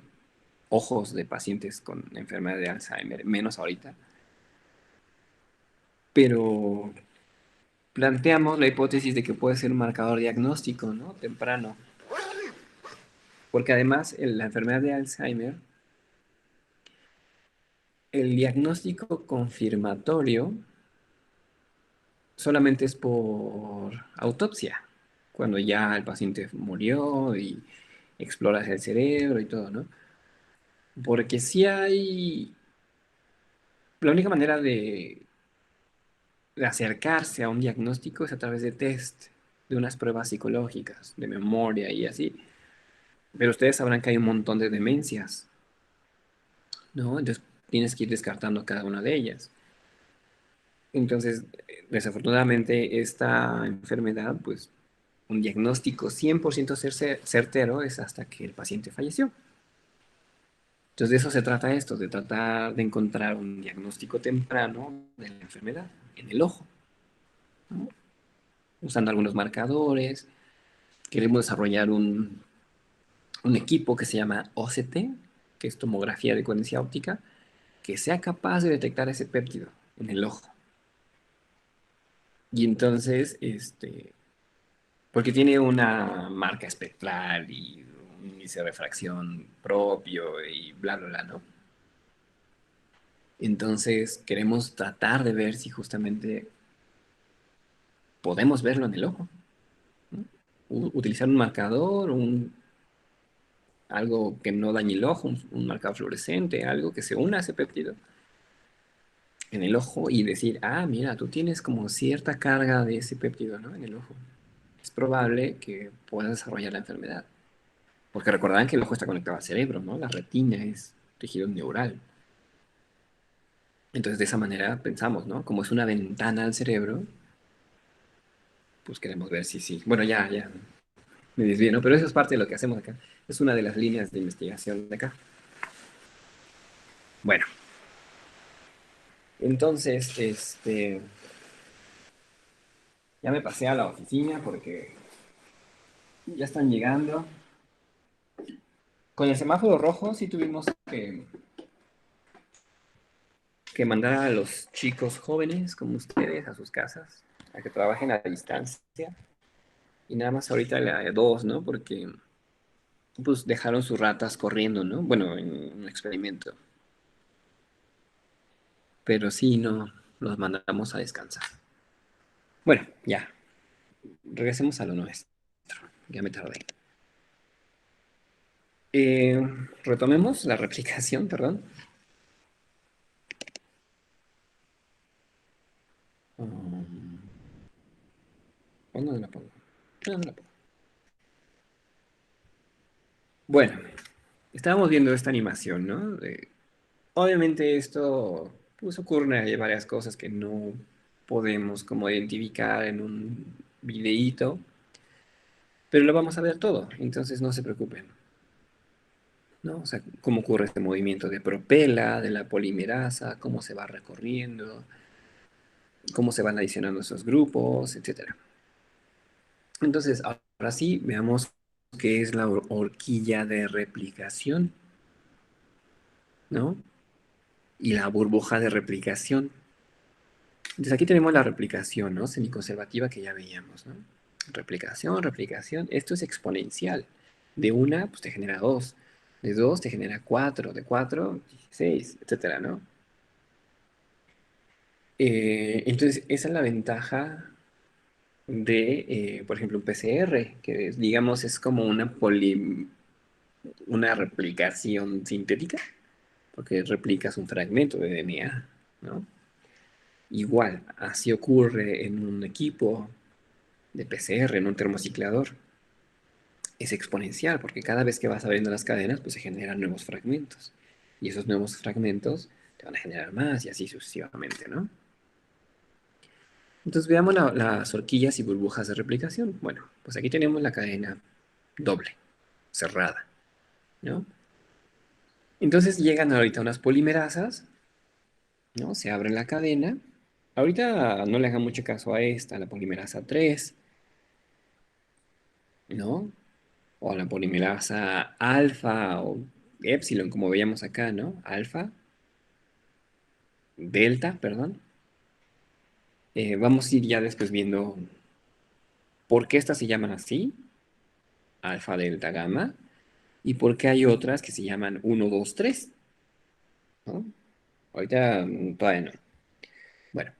[SPEAKER 1] ojos de pacientes con enfermedad de Alzheimer, menos ahorita. Pero planteamos la hipótesis de que puede ser un marcador diagnóstico, ¿no? Temprano. Porque además, en la enfermedad de Alzheimer, el diagnóstico confirmatorio solamente es por autopsia, cuando ya el paciente murió y exploras el cerebro y todo, ¿no? Porque si hay, la única manera de acercarse a un diagnóstico es a través de test, de unas pruebas psicológicas, de memoria y así. Pero ustedes sabrán que hay un montón de demencias, ¿no? Entonces tienes que ir descartando cada una de ellas. Entonces, desafortunadamente, esta enfermedad, pues, un diagnóstico 100% certero es hasta que el paciente falleció. Entonces, de eso se trata esto, de tratar de encontrar un diagnóstico temprano de la enfermedad en el ojo, ¿no? Usando algunos marcadores. Queremos desarrollar un equipo que se llama OCT, que es tomografía de coherencia óptica, que sea capaz de detectar ese péptido en el ojo. Y entonces, porque tiene una marca espectral y un índice de refracción propio y bla, bla, bla, ¿no? Entonces, queremos tratar de ver si justamente podemos verlo en el ojo, ¿no? Utilizar un marcador, algo que no dañe el ojo, un marcador fluorescente, algo que se una a ese péptido en el ojo y decir, ah, mira, tú tienes como cierta carga de ese péptido, ¿no? En el ojo. Es probable que puedas desarrollar la enfermedad. Porque recordarán que el ojo está conectado al cerebro, ¿no? La retina es tejido neural. Entonces, de esa manera pensamos, ¿no? Como es una ventana al cerebro, pues queremos ver si sí. Bueno, ya me desvío, ¿no? Pero eso es parte de lo que hacemos acá. Es una de las líneas de investigación de acá. Bueno, entonces, ya me pasé a la oficina porque ya están llegando. Con el semáforo rojo sí tuvimos que mandar a los chicos jóvenes como ustedes a sus casas a que trabajen a distancia. Y nada más ahorita la dos, ¿no? Porque pues dejaron sus ratas corriendo, ¿no? Bueno, en un experimento. Pero sí, no, los mandamos a descansar. Bueno, ya, regresemos a lo nuestro. Ya me tardé. Eh, Retomemos la replicación, perdón. Um, ¿Dónde la pongo? No, no la pongo. Bueno, estábamos viendo esta animación, ¿no? Obviamente esto, pues ocurre varias cosas que no podemos como identificar en un videíto, pero lo vamos a ver todo, entonces no se preocupen, ¿no? O sea, cómo ocurre este movimiento de propela, de la polimerasa, cómo se va recorriendo, cómo se van adicionando esos grupos, etcétera. Entonces, ahora sí, veamos qué es la horquilla de replicación, ¿no? Y la burbuja de replicación. Entonces aquí tenemos la replicación, ¿no? Semiconservativa que ya veíamos, ¿no? Replicación, replicación. Esto es exponencial. De una, pues te genera dos. De dos te genera cuatro. De cuatro, 16, etcétera, ¿no? Entonces, esa es la ventaja de, por ejemplo, un PCR, que digamos es como una replicación sintética, porque replicas un fragmento de DNA, ¿no? Igual, así ocurre en un equipo de PCR, en un termociclador. Es exponencial, porque cada vez que vas abriendo las cadenas, pues se generan nuevos fragmentos. Y esos nuevos fragmentos te van a generar más y así sucesivamente, ¿no? Entonces veamos las horquillas y burbujas de replicación. Bueno, pues aquí tenemos la cadena doble, cerrada, ¿no? Entonces llegan ahorita unas polimerasas, ¿no? Se abre la cadena. Ahorita no le hagan mucho caso a esta, la polimerasa 3, ¿no? O a la polimerasa alfa o epsilon, como veíamos acá, ¿no? Alfa, delta, perdón. Vamos a ir ya después viendo por qué estas se llaman así, alfa, delta, gamma, y por qué hay otras que se llaman 1, 2, 3, ¿no? Ahorita todavía no. Bueno,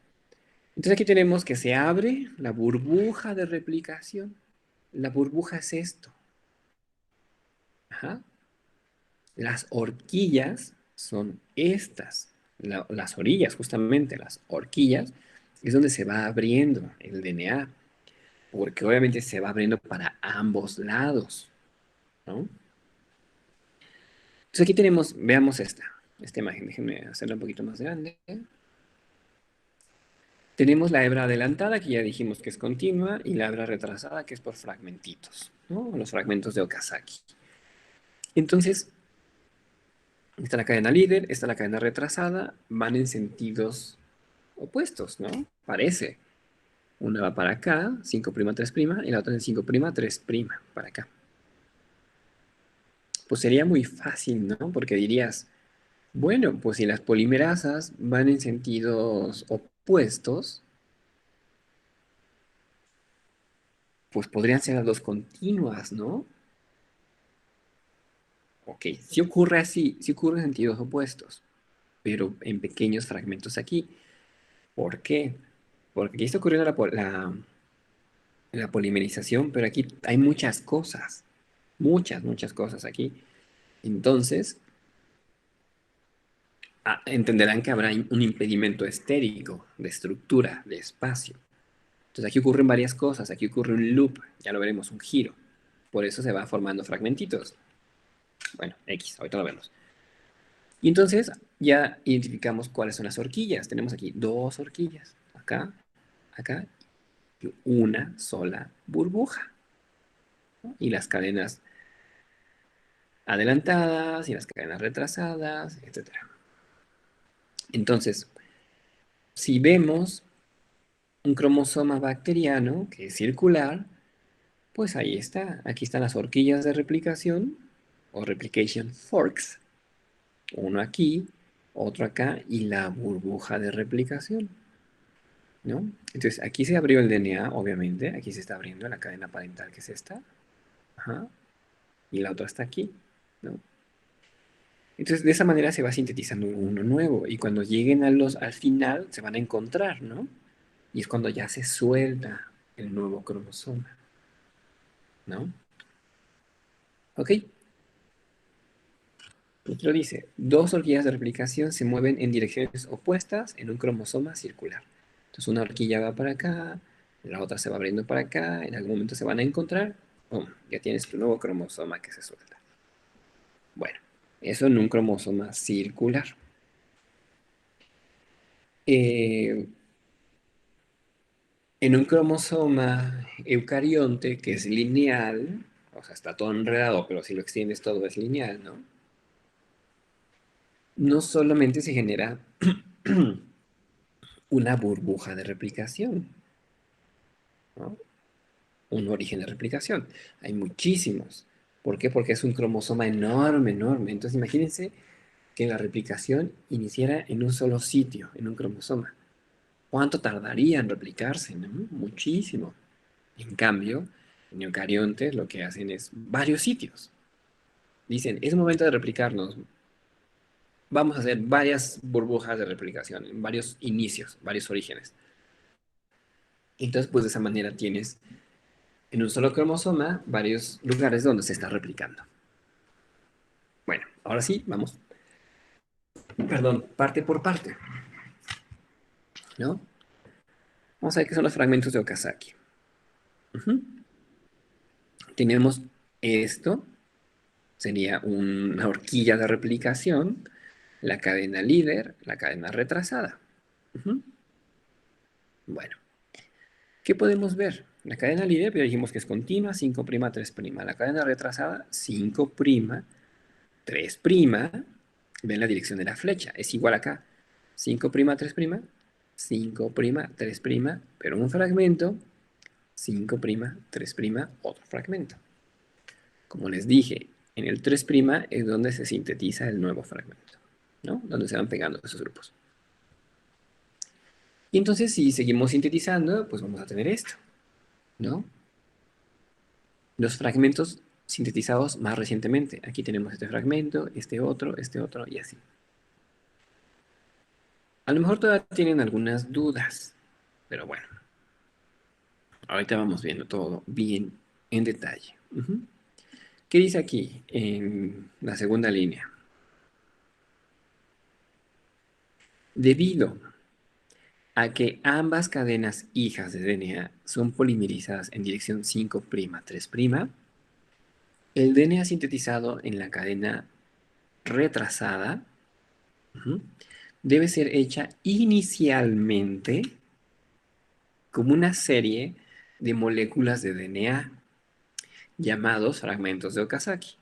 [SPEAKER 1] entonces aquí tenemos que se abre la burbuja de replicación. La burbuja es esto. Ajá. Las horquillas son estas. Las orillas, justamente, las horquillas, es donde se va abriendo el DNA. Porque obviamente se va abriendo para ambos lados, ¿no? Entonces aquí tenemos, veamos esta imagen. Déjenme hacerla un poquito más grande. Tenemos la hebra adelantada, que ya dijimos que es continua, y la hebra retrasada, que es por fragmentitos, ¿no? Los fragmentos de Okazaki. Entonces, está la cadena líder, está la cadena retrasada, van en sentidos opuestos, ¿no? Parece. Una va para acá, 5', 3', y la otra en 5', 3', para acá. Pues sería muy fácil, ¿no? Porque dirías, bueno, pues si las polimerasas van en sentidos opuestos, pues podrían ser las dos continuas, ¿no? Ok, si ocurre así, si ocurre en sentidos opuestos, pero en pequeños fragmentos aquí. ¿Por qué? Porque aquí está ocurriendo la polimerización, pero aquí hay muchas cosas, muchas cosas aquí. Entonces, entenderán que habrá un impedimento estérico de estructura, de espacio. Entonces aquí ocurren varias cosas, aquí ocurre un loop, ya lo veremos, un giro. Por eso se va formando fragmentitos. Bueno, X, ahorita lo vemos. Y entonces ya identificamos cuáles son las horquillas. Tenemos aquí dos horquillas, acá, acá, y una sola burbuja, ¿no? Y las cadenas adelantadas y las cadenas retrasadas, etcétera. Entonces, si vemos un cromosoma bacteriano que es circular, pues ahí está. Aquí están las horquillas de replicación o replication forks. Uno aquí, otro acá y la burbuja de replicación, ¿no? Entonces aquí se abrió el DNA, obviamente. Aquí se está abriendo la cadena parental que es esta. Ajá. Y la otra está aquí, ¿no? Entonces de esa manera se va sintetizando uno nuevo. Y cuando lleguen al final se van a encontrar, ¿no? Y es cuando ya se suelta el nuevo cromosoma, ¿no? ¿Ok? Otro dice, dos horquillas de replicación se mueven en direcciones opuestas en un cromosoma circular. Entonces una horquilla va para acá, la otra se va abriendo para acá, en algún momento se van a encontrar, ¡pum! Ya tienes tu nuevo cromosoma que se suelta. Bueno, eso en un cromosoma circular. Eh, en un cromosoma eucarionte, que es lineal, o sea, está todo enredado, pero si lo extiendes todo es lineal, ¿no? No solamente se genera una burbuja de replicación, ¿no? Un origen de replicación. Hay muchísimos. ¿Por qué? Porque es un cromosoma enorme, enorme. Entonces imagínense que la replicación iniciara en un solo sitio, en un cromosoma. ¿Cuánto tardaría en replicarse? ¿No? Muchísimo. En cambio, en eucariontes lo que hacen es varios sitios. Dicen, es momento de replicarnos. Vamos a hacer varias burbujas de replicación, en varios inicios, varios orígenes. Entonces, pues de esa manera tienes en un solo cromosoma varios lugares donde se está replicando. Bueno, ahora sí, vamos. Perdón, parte por parte, ¿no? Vamos a ver qué son los fragmentos de Okazaki. Ujú. Tenemos esto, sería una horquilla de replicación, la cadena líder, la cadena retrasada. Ujú. Bueno, ¿qué podemos ver? La cadena líder, pero dijimos que es continua, 5', 3'. La cadena retrasada, 5', 3'. Ven la dirección de la flecha, es igual acá. 5', 3', 5', 3', pero un fragmento, 5', 3', otro fragmento. Como les dije, en el 3' es donde se sintetiza el nuevo fragmento, ¿no? Donde se van pegando esos grupos. Y entonces, si seguimos sintetizando, pues vamos a tener esto, ¿no? Los fragmentos sintetizados más recientemente. Aquí tenemos este fragmento, este otro y así. A lo mejor todavía tienen algunas dudas, pero bueno, ahorita vamos viendo todo bien en detalle. Ujú. ¿Qué dice aquí en la segunda línea? Debido a que ambas cadenas hijas de DNA son polimerizadas en dirección 5', 3', el DNA sintetizado en la cadena retrasada, ujú, debe ser hecha inicialmente como una serie de moléculas de DNA llamados fragmentos de Okazaki,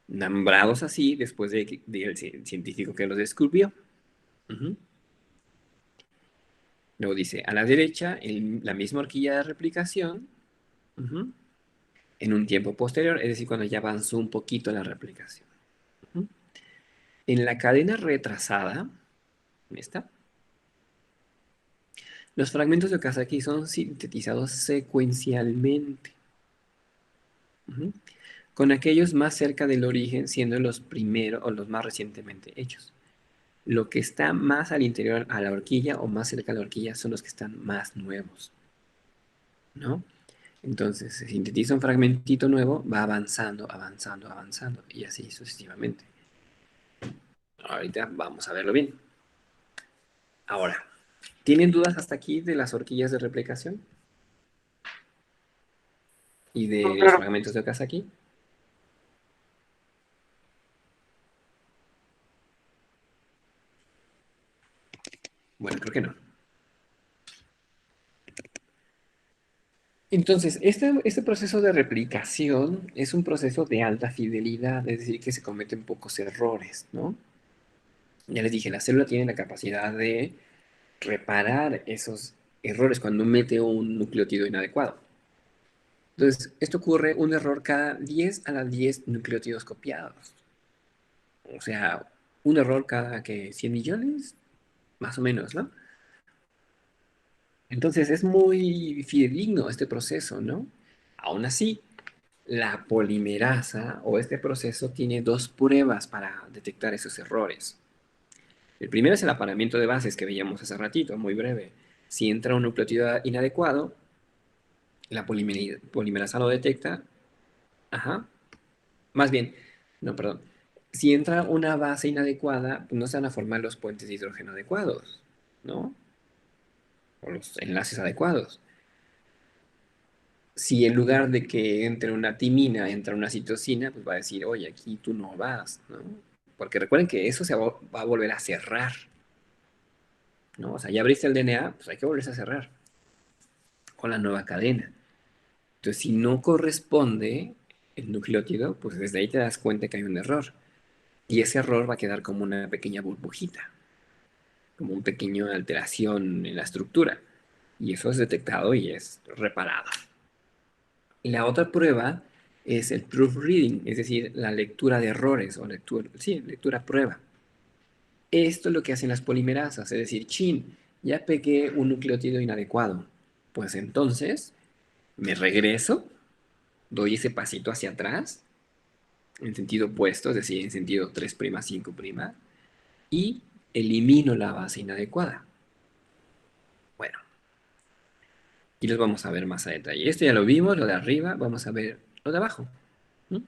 [SPEAKER 1] nombrados así después del científico que los descubrió. Ujú. Luego dice, a la derecha, la misma horquilla de replicación, ujú, en un tiempo posterior, es decir, cuando ya avanzó un poquito la replicación. Ujú. En la cadena retrasada, esta, los fragmentos de Okazaki son sintetizados secuencialmente, ujú, con aquellos más cerca del origen siendo los primeros o los más recientemente hechos. Lo que está más al interior a la horquilla o más cerca a la horquilla son los que están más nuevos, ¿no? Entonces, se sintetiza un fragmentito nuevo, va avanzando, avanzando, avanzando, y así sucesivamente. Ahorita vamos a verlo bien. Ahora, ¿tienen dudas hasta aquí de las horquillas de replicación? ¿Y de los
[SPEAKER 2] Claro.
[SPEAKER 1] fragmentos de Okazaki? Bueno, creo que no. Entonces, este proceso de replicación es un proceso de alta fidelidad, es decir, que se cometen pocos errores, ¿no? Ya les dije, la célula tiene la capacidad de reparar esos errores cuando mete un nucleótido inadecuado. Entonces, esto ocurre un error cada 10 a las 10 nucleótidos copiados. O sea, un error cada que 100 millones, más o menos, ¿no? Entonces, es muy fidedigno este proceso, ¿no? Aún así, la polimerasa o este proceso tiene dos pruebas para detectar esos errores. El primero es el apareamiento de bases que veíamos hace ratito, muy breve. Si entra un nucleótido inadecuado, la polimerasa lo detecta. Ajá. Más bien, no, perdón. Si entra una base inadecuada, no se van a formar los puentes de hidrógeno adecuados, ¿no? O los enlaces adecuados. si en lugar de que entre una timina, entra una citosina, pues va a decir, oye, aquí tú no vas, ¿no? Porque recuerden que eso va a volver a cerrar, ¿no? O sea, ya abriste el DNA, pues hay que volverse a cerrar con la nueva cadena. Entonces, si no corresponde el nucleótido, pues desde ahí te das cuenta que hay un error. Y ese error va a quedar como una pequeña burbujita, como una pequeña alteración en la estructura. Y eso es detectado y es reparado. Y la otra prueba es el proofreading, es decir, la lectura de errores o lectura, sí, lectura prueba. Esto es lo que hacen las polimerasas, es decir, chin, ya pegué un nucleótido inadecuado. Pues entonces me regreso, doy ese pasito hacia atrás, en sentido opuesto, es decir, en sentido 3', 5', y elimino la base inadecuada. Bueno, y los vamos a ver más a detalle. Esto ya lo vimos, lo de arriba, vamos a ver lo de abajo. ¿No?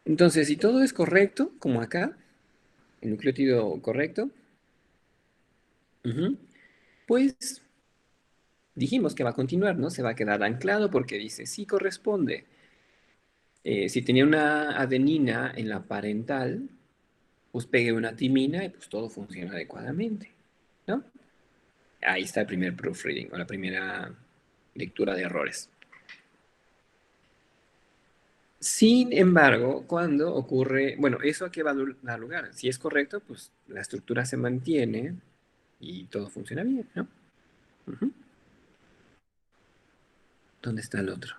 [SPEAKER 1] Entonces, si todo es correcto, como acá, el nucleótido correcto, pues dijimos que va a continuar, ¿no? Se va a quedar anclado porque dice, sí corresponde. Si tenía una adenina en la parental, pues pegué una timina y pues todo funciona adecuadamente, ¿no? Ahí está el primer proofreading o la primera lectura de errores. Sin embargo, cuando ocurre, bueno, ¿eso a qué va a dar lugar? Si es correcto, pues la estructura se mantiene y todo funciona bien, ¿no? Ujú. ¿Dónde está el otro?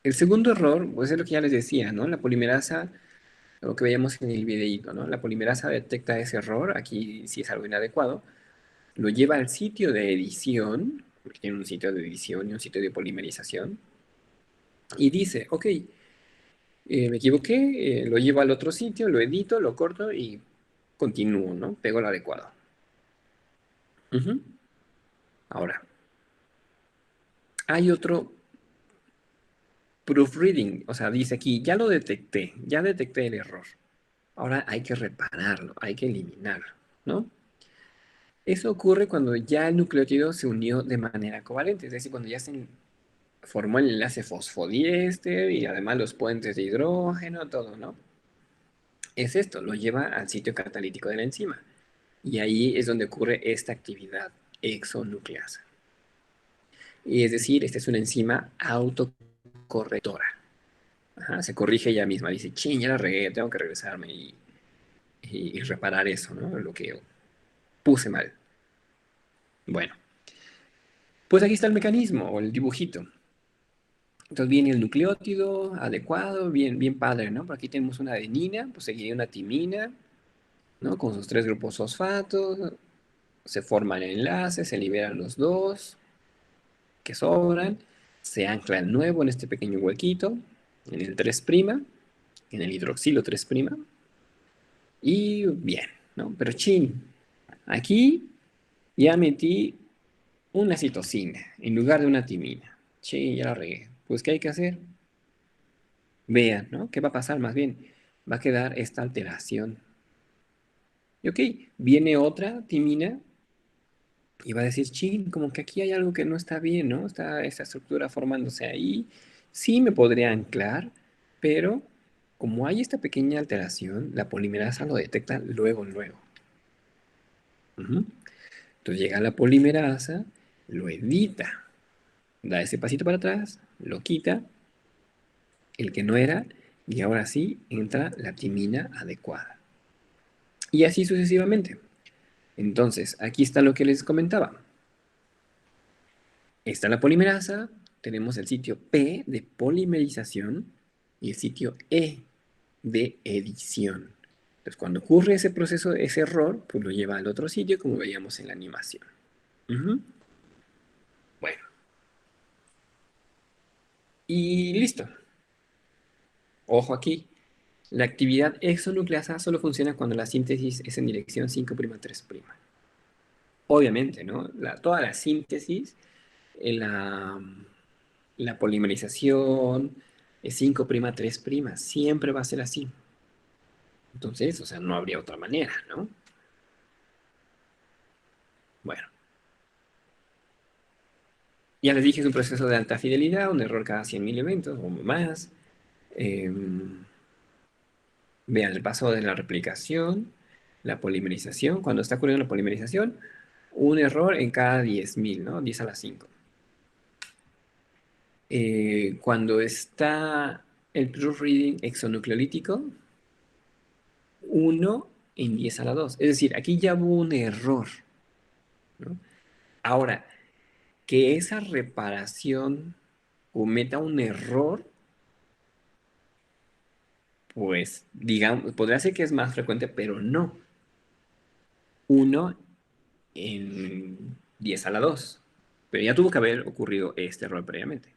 [SPEAKER 1] El segundo error, pues es lo que ya les decía, ¿no? La polimerasa, lo que veíamos en el videíto, ¿no? La polimerasa detecta ese error, aquí si es algo inadecuado, lo lleva al sitio de edición, porque tiene un sitio de edición y un sitio de polimerización, y dice, ok, me equivoqué, lo llevo al otro sitio, lo edito, lo corto y continúo, ¿no? Pego lo adecuado. Ujú. Ahora, hay otro proofreading, o sea, dice aquí, ya detecté el error. Ahora hay que repararlo, hay que eliminarlo, ¿no? Eso ocurre cuando ya el nucleótido se unió de manera covalente, es decir, cuando ya se formó el enlace fosfodiéster y además los puentes de hidrógeno, todo, ¿no? Es esto, lo lleva al sitio catalítico de la enzima. Y ahí es donde ocurre esta actividad exonucleasa. Y es decir, esta es una enzima autocorrectora. Ajá, se corrige ella misma, dice, ching, ya la regué, tengo que regresarme y reparar eso, ¿no? Lo que puse mal. Bueno, pues aquí está el mecanismo o el dibujito. Entonces viene el nucleótido adecuado, bien, bien padre, ¿no? Por aquí tenemos una adenina, pues seguiría una timina, ¿no? Con sus 3 grupos fosfatos, se forman enlaces, se liberan los dos que sobran, se ancla el nuevo en este pequeño huequito, en el 3', en el hidroxilo 3', y bien, ¿no? Pero chin, aquí ya metí una citosina en lugar de una timina. Chin, ya la regué. Pues, ¿qué hay que hacer? Vean, ¿no? ¿Qué va a pasar? Más bien, va a quedar esta alteración. Y ok, viene otra timina y va a decir, chin, como que aquí hay algo que no está bien, ¿no? Está esta estructura formándose ahí. Sí me podría anclar, pero como hay esta pequeña alteración, la polimerasa lo detecta luego, luego. Ujú. Entonces llega la polimerasa, lo edita, da ese pasito para atrás, lo quita, el que no era, y ahora sí entra la timina adecuada. Y así sucesivamente. Entonces, aquí está lo que les comentaba. Está la polimerasa, tenemos el sitio P de polimerización y el sitio E de edición. Entonces, cuando ocurre ese proceso, ese error, pues lo lleva al otro sitio, como veíamos en la animación. Ujú. Bueno, y listo. Ojo aquí. La actividad exonucleasa solo funciona cuando la síntesis es en dirección 5'3'. Obviamente, ¿no? Toda la síntesis, la polimerización es 5'3', siempre va a ser así. Entonces, o sea, no habría otra manera, ¿no? Bueno, Ya les dije, es un proceso de alta fidelidad, un error cada 100.000 eventos o más. Vean el paso de la replicación, la polimerización. Cuando está ocurriendo la polimerización, un error en cada 10.000, ¿no? 10 a la 5. Cuando está el proofreading exonucleolítico, 1 en 10 a la 2. Es decir, aquí ya hubo un error, ¿no? Ahora, que esa reparación cometa un error, pues, digamos, podría ser que es más frecuente, pero no. 1 en 10 a la 2. Pero ya tuvo que haber ocurrido este error previamente.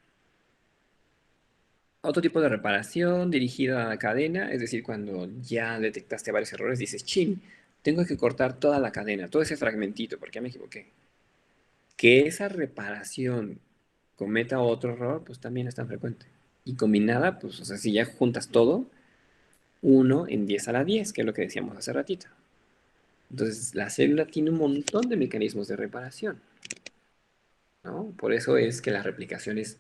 [SPEAKER 1] Otro tipo de reparación dirigida a la cadena, es decir, cuando ya detectaste varios errores, dices, chin, tengo que cortar toda la cadena, todo ese fragmentito, porque ya me equivoqué. Que esa reparación cometa otro error, pues también es tan frecuente. Y combinada, pues, o sea, si ya juntas todo, 1 en 10 a la 10, que es lo que decíamos hace ratito. Entonces, la célula tiene un montón de mecanismos de reparación, ¿no? Por eso es que la replicación es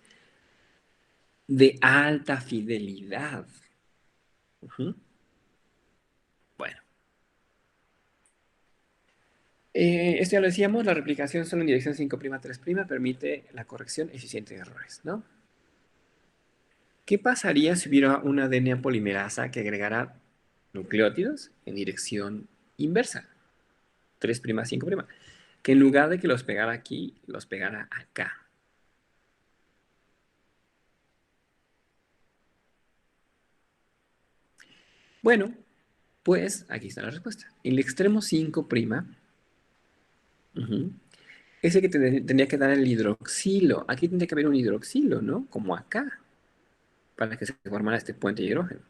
[SPEAKER 1] de alta fidelidad. Ujú. Bueno, esto ya lo decíamos, la replicación solo en dirección 5'3' permite la corrección eficiente de errores, ¿no? ¿Qué pasaría si hubiera una DNA polimerasa que agregara nucleótidos en dirección inversa? 3', 5'. Que en lugar de que los pegara aquí, los pegara acá. Bueno, pues aquí está la respuesta. El extremo 5', ujú, es el que tendría que dar el hidroxilo. Aquí tendría que haber un hidroxilo, ¿no? Como acá, para que se formara este puente de hidrógeno.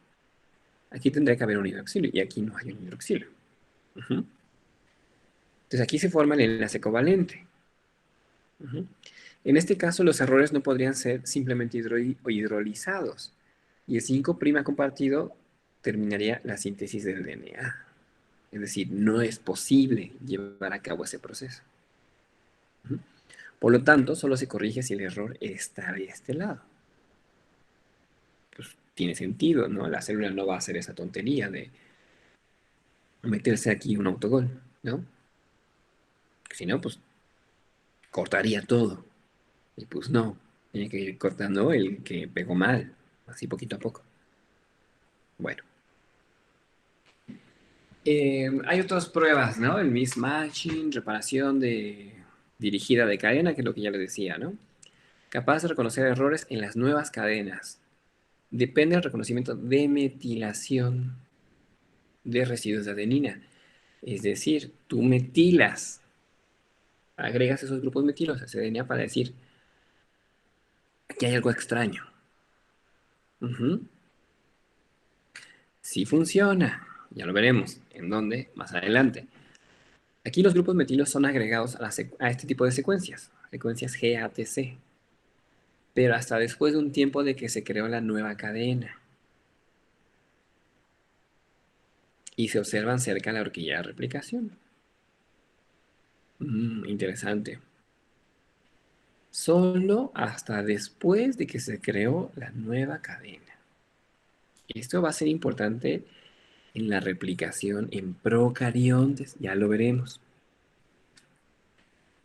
[SPEAKER 1] Aquí tendría que haber un hidroxilo y aquí no hay un hidroxilo. Ujú. Entonces aquí se forma el enlace covalente. Ujú. En este caso, los errores no podrían ser simplemente hidrolizados. Y el 5' compartido terminaría la síntesis del DNA. Es decir, no es posible llevar a cabo ese proceso. Ujú. Por lo tanto, solo se corrige si el error está de este lado. Pues tiene sentido, ¿no? La célula no va a hacer esa tontería de meterse aquí un autogol, ¿no? Si no, pues cortaría todo. Y pues no, tiene que ir cortando el que pegó mal, así poquito a poco. Bueno, hay otras pruebas, ¿no? El mismatching, reparación dirigida de cadena, que es lo que ya les decía, ¿no? Capaz de reconocer errores en las nuevas cadenas. Depende del reconocimiento de metilación de residuos de adenina. Es decir, tú metilas, agregas esos grupos metilos a ese DNA para decir, aquí hay algo extraño. Ujú. Sí funciona, ya lo veremos. ¿En dónde? Más adelante. Aquí los grupos metilos son agregados a este tipo de secuencias GATC, pero hasta después de un tiempo de que se creó la nueva cadena y se observan cerca de la horquilla de replicación. Interesante. Solo hasta después de que se creó la nueva cadena. Esto va a ser importante en la replicación en procariontes, ya lo veremos.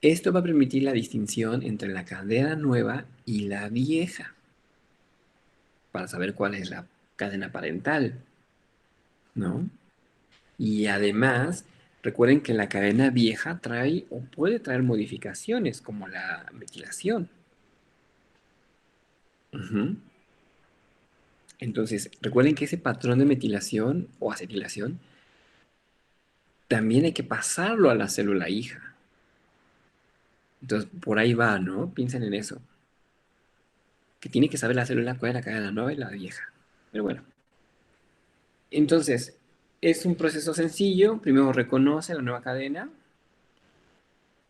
[SPEAKER 1] Esto va a permitir la distinción entre la cadena nueva y la vieja, para saber cuál es la cadena parental, ¿no? Y además, recuerden que la cadena vieja trae o puede traer modificaciones, como la metilación. Ujú. Entonces, recuerden que ese patrón de metilación o acetilación también hay que pasarlo a la célula hija. Entonces, por ahí va, ¿no? Piensen en eso. Que tiene que saber la célula cuál es la cadena nueva y la vieja. Pero bueno. Entonces, es un proceso sencillo. Primero reconoce la nueva cadena.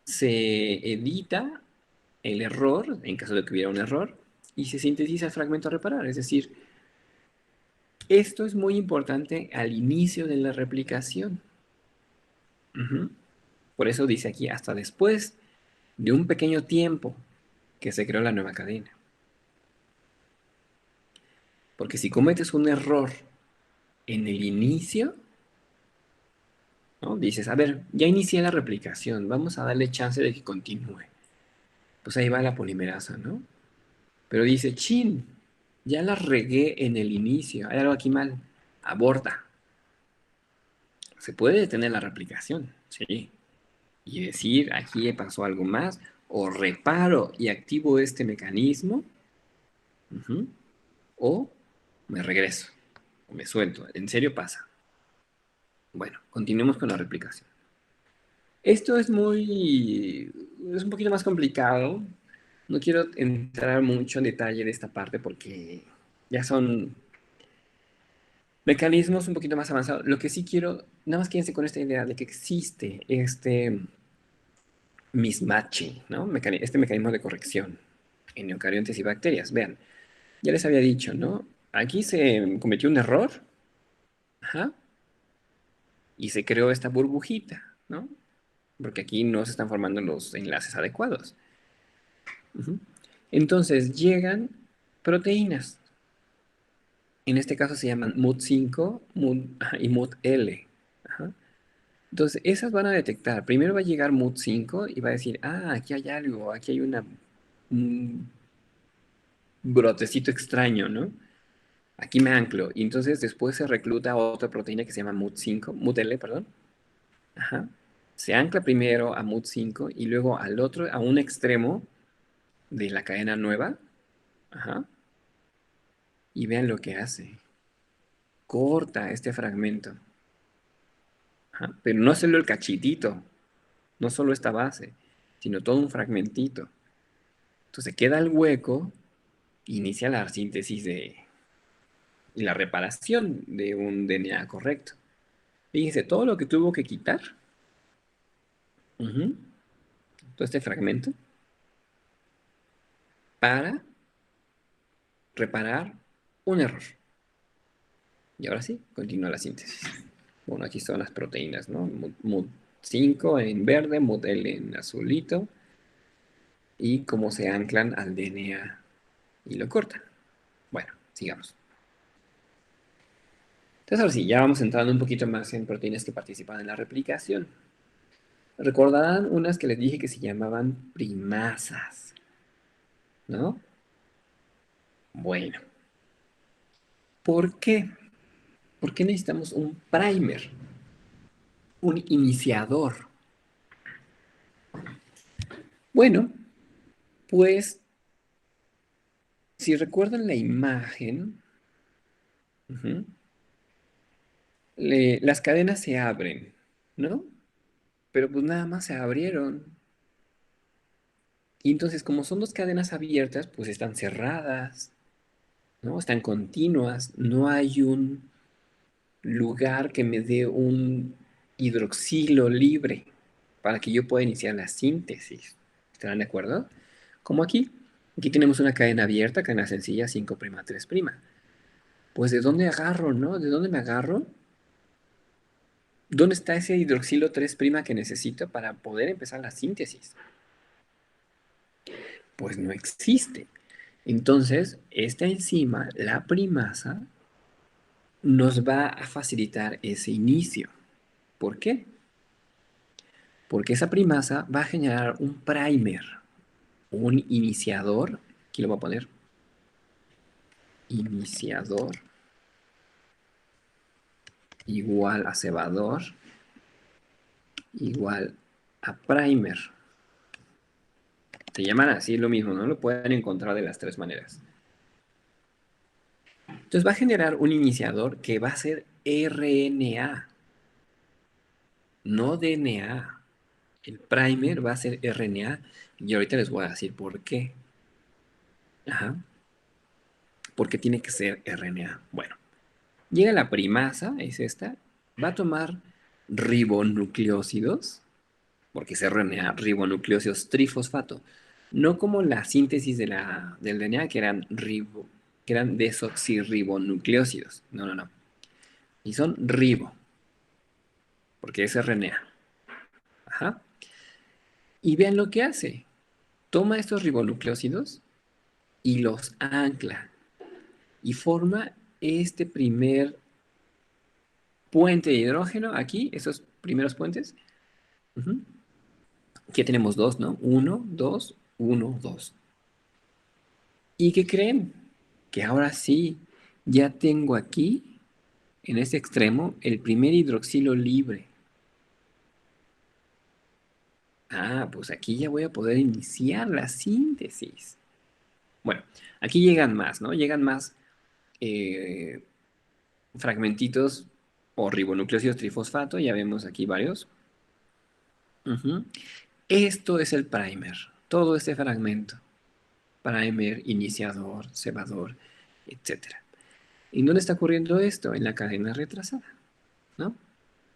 [SPEAKER 1] Se edita el error, en caso de que hubiera un error, y se sintetiza el fragmento a reparar. Es decir, esto es muy importante al inicio de la replicación. Ujú. Por eso dice aquí, hasta después de un pequeño tiempo que se creó la nueva cadena. Porque si cometes un error en el inicio, ¿no? Dices, a ver, ya inicié la replicación, vamos a darle chance de que continúe. Pues ahí va la polimerasa, ¿no? Pero dice, chin, ya la regué en el inicio, hay algo aquí mal, aborta. Se puede detener la replicación, sí. Y decir, aquí pasó algo más, o reparo y activo este mecanismo, ujú, o me regreso, o me suelto. En serio pasa. Bueno, continuemos con la replicación. Esto es es un poquito más complicado. No quiero entrar mucho en detalle de esta parte porque ya son mecanismos un poquito más avanzados. Lo que sí quiero, nada más quédense con esta idea de que existe este mismatching, ¿no? Este mecanismo de corrección en eucariontes y bacterias. Vean, ya les había dicho, ¿no? Aquí se cometió un error, ajá, y se creó esta burbujita, ¿no? Porque aquí no se están formando los enlaces adecuados. Ujú. Entonces llegan proteínas. En este caso se llaman MUD5 y MUD-L. Ajá. Entonces, esas van a detectar. Primero va a llegar MUD5 y va a decir, ah, aquí hay algo, aquí hay un brotecito extraño, ¿no? Aquí me anclo. Y entonces después se recluta otra proteína que se llama MUD5, MUD-L, perdón. Ajá. Se ancla primero a MUD5 y luego al otro, a un extremo de la cadena nueva. Ajá. Y vean lo que hace. Corta este fragmento. Ajá. Pero no solo el cachitito, no solo esta base, sino todo un fragmentito. Entonces queda el hueco, inicia la síntesis y la reparación de un DNA correcto. Fíjense, todo lo que tuvo que quitar, ujú, todo este fragmento, para reparar un error. Y ahora sí, continúa la síntesis. Bueno, aquí son las proteínas, ¿no? MUD5 en verde, MUD-L en azulito, y cómo se anclan al DNA y lo cortan. Bueno, sigamos. Entonces, ahora sí, ya vamos entrando un poquito más en proteínas que participan en la replicación. Recordarán unas que les dije que se llamaban primasas, ¿no? Bueno, ¿por qué? ¿Por qué necesitamos un primer? Un iniciador. Bueno, pues, si recuerdan la imagen, ujú, las cadenas se abren, ¿no? Pero pues nada más se abrieron. Y entonces, como son dos cadenas abiertas, pues están cerradas, ¿no? Están continuas, no hay un lugar que me dé un hidroxilo libre para que yo pueda iniciar la síntesis. ¿Estarán de acuerdo? Como aquí tenemos una cadena abierta, cadena sencilla 5' 3'. Pues ¿de dónde agarro, no? ¿De dónde me agarro? ¿Dónde está ese hidroxilo 3' que necesito para poder empezar la síntesis? Pues no existe. Entonces, esta enzima, la primasa, nos va a facilitar ese inicio. ¿Por qué? Porque esa primasa va a generar un primer, un iniciador. Aquí lo voy a poner. Iniciador igual a cebador igual a primer. Se llaman así lo mismo, ¿no? Lo pueden encontrar de las tres maneras. Entonces va a generar un iniciador que va a ser RNA, no DNA. El primer va a ser RNA y ahorita les voy a decir por qué. Ajá. Porque tiene que ser RNA. Bueno, llega la primasa, es esta, va a tomar ribonucleósidos, porque es RNA, ribonucleósidos trifosfato. No como la síntesis del DNA, que eran desoxirribonucleósidos. No, no, no. Y son ribo, porque es RNA. Ajá. Y vean lo que hace. toma estos ribonucleósidos y los ancla y forma este primer puente de hidrógeno aquí, esos primeros puentes. Ujú. Aquí tenemos dos, ¿no? Uno, dos, uno, dos. ¿Y qué creen? Que ahora sí, ya tengo aquí, en este extremo, el primer hidroxilo libre. Ah, pues aquí ya voy a poder iniciar la síntesis. Bueno, aquí llegan más, ¿no? Llegan más eh, fragmentitos o ribonucleósidos trifosfato, ya vemos aquí varios. Ujú. Esto es el primer, todo este fragmento. Primer, iniciador, cebador, etcétera. ¿Y dónde está ocurriendo esto? En la cadena retrasada, ¿no?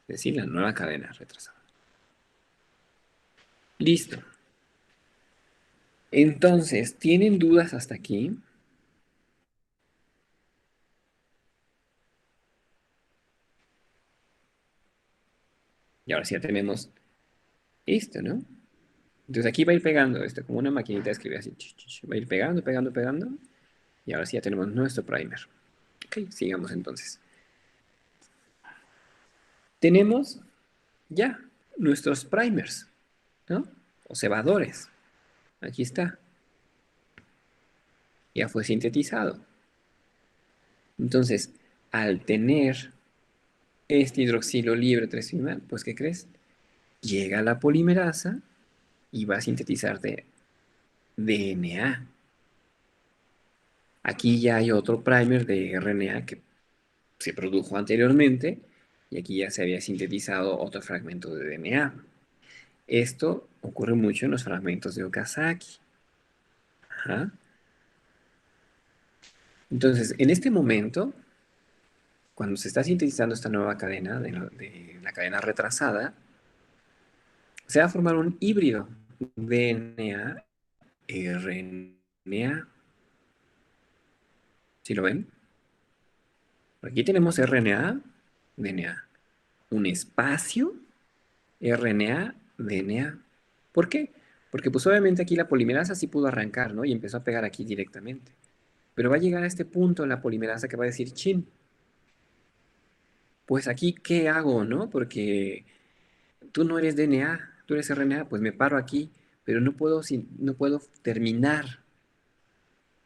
[SPEAKER 1] Es decir, la nueva cadena retrasada. Listo. Entonces, ¿tienen dudas hasta aquí? Y ahora sí ya tenemos esto, ¿no? Entonces aquí va a ir pegando esto, como una maquinita de escribir así. Va a ir pegando, pegando, pegando. Y ahora sí ya tenemos nuestro primer. Ok, sigamos entonces. Tenemos ya nuestros primers, ¿no? O cebadores. Aquí está. Ya fue sintetizado. Entonces, al tener este hidroxilo libre 3' pues ¿qué crees? Llega la polimerasa y va a sintetizar de DNA. Aquí ya hay otro primer de RNA que se produjo anteriormente y aquí ya se había sintetizado otro fragmento de DNA. Esto ocurre mucho en los fragmentos de Okazaki. Ajá. Entonces, en este momento, cuando se está sintetizando esta nueva cadena, de la cadena retrasada, se va a formar un híbrido DNA-RNA. ¿Sí lo ven? Aquí tenemos RNA, DNA. Un espacio, RNA, DNA. ¿Por qué? Porque pues obviamente aquí la polimerasa sí pudo arrancar, ¿no? Y empezó a pegar aquí directamente. Pero va a llegar a este punto en la polimerasa que va a decir, chin, pues aquí, ¿qué hago, no? Porque tú no eres DNA, tú eres RNA, pues me paro aquí, pero no puedo terminar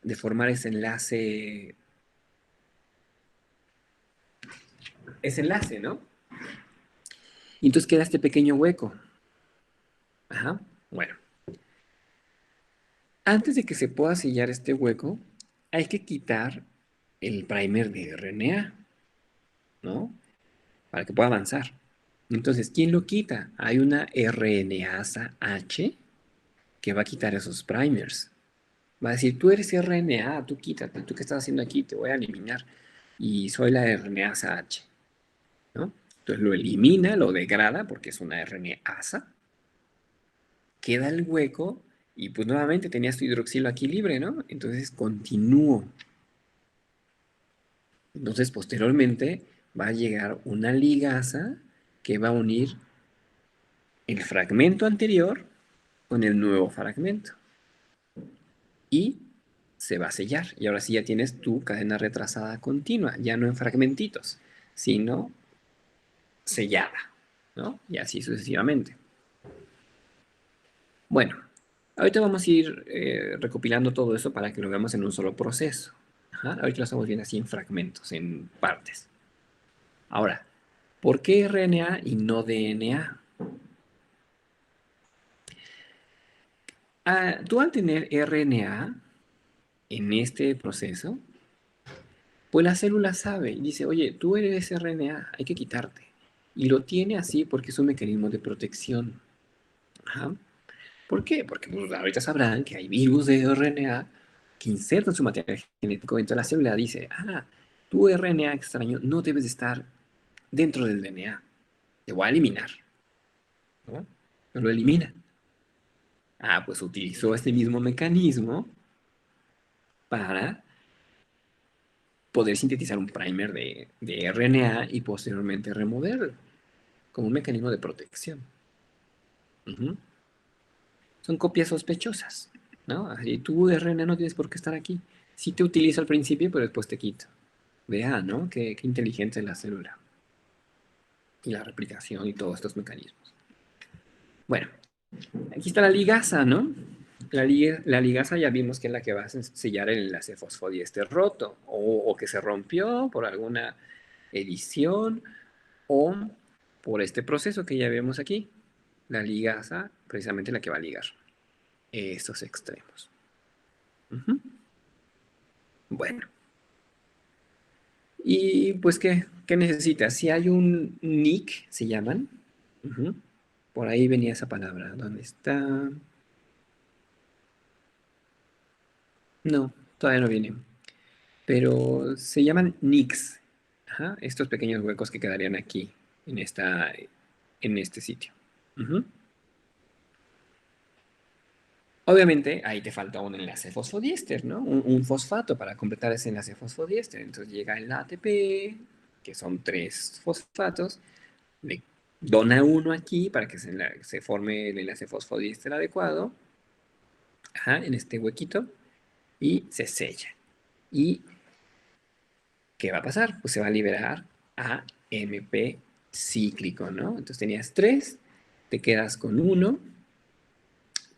[SPEAKER 1] de formar ese enlace, ¿no? Y entonces queda este pequeño hueco. Ajá, bueno. Antes de que se pueda sellar este hueco, hay que quitar el primer de RNA, ¿no? Para que pueda avanzar. Entonces, ¿quién lo quita? Hay una RNasa H que va a quitar esos primers. Va a decir, tú eres RNA, tú quítate, tú qué estás haciendo aquí, te voy a eliminar. Y soy la RNasa H, ¿no? Entonces lo elimina, lo degrada porque es una RNasa. Queda el hueco y pues nuevamente tenías tu hidroxilo aquí libre, ¿no? Entonces continúo. Entonces posteriormente va a llegar una ligasa que va a unir el fragmento anterior con el nuevo fragmento. Y se va a sellar. Y ahora sí ya tienes tu cadena retrasada continua, ya no en fragmentitos, sino sellada, ¿no? Y así sucesivamente. Bueno, ahorita vamos a ir recopilando todo eso para que lo veamos en un solo proceso. Ajá, ahorita lo estamos viendo así en fragmentos, en partes. Ahora, ¿por qué RNA y no DNA? Ah, tú al tener RNA en este proceso, pues la célula sabe y dice, oye, tú eres RNA, hay que quitarte. Y lo tiene así porque es un mecanismo de protección. Ajá. ¿Por qué? Porque pues, ahorita sabrán que hay virus de RNA que insertan su material genético. Entonces la célula dice, tu RNA extraño no debes de estar dentro del DNA. Te voy a eliminar. ¿No? Pero lo elimina. Pues utilizó este mismo mecanismo para poder sintetizar un primer de RNA y posteriormente removerlo como un mecanismo de protección. Ujú. Son copias sospechosas. ¿no? Así, tú, RNA, no tienes por qué estar aquí. Sí te utilizo al principio, pero después te quito. Vea, ¿no? Qué inteligente es la célula. Y la replicación y todos estos mecanismos. Bueno, aquí está la ligasa, ¿no? La ligasa ya vimos que es la que va a sellar el enlace fosfodiéster roto o que se rompió por alguna edición o por este proceso que ya vemos aquí. La ligasa, precisamente la que va a ligar estos extremos. Ujú. Bueno, y pues, ¿qué necesitas? Si hay un nick, se llaman. Ujú. Por ahí venía esa palabra. ¿Dónde está? No, todavía no viene. Pero se llaman nicks. Ajá, estos pequeños huecos que quedarían aquí, en este sitio. Ujú. Obviamente, ahí te falta un enlace fosfodiéster, ¿no? Un fosfato para completar ese enlace fosfodiéster. Entonces llega el ATP, que son 3 fosfatos, le dona uno aquí para que se forme el enlace fosfodiéster adecuado, ajá, en este huequito, y se sella. ¿Y qué va a pasar? Pues se va a liberar AMP cíclico, ¿no? Entonces tenías 3, te quedas con uno,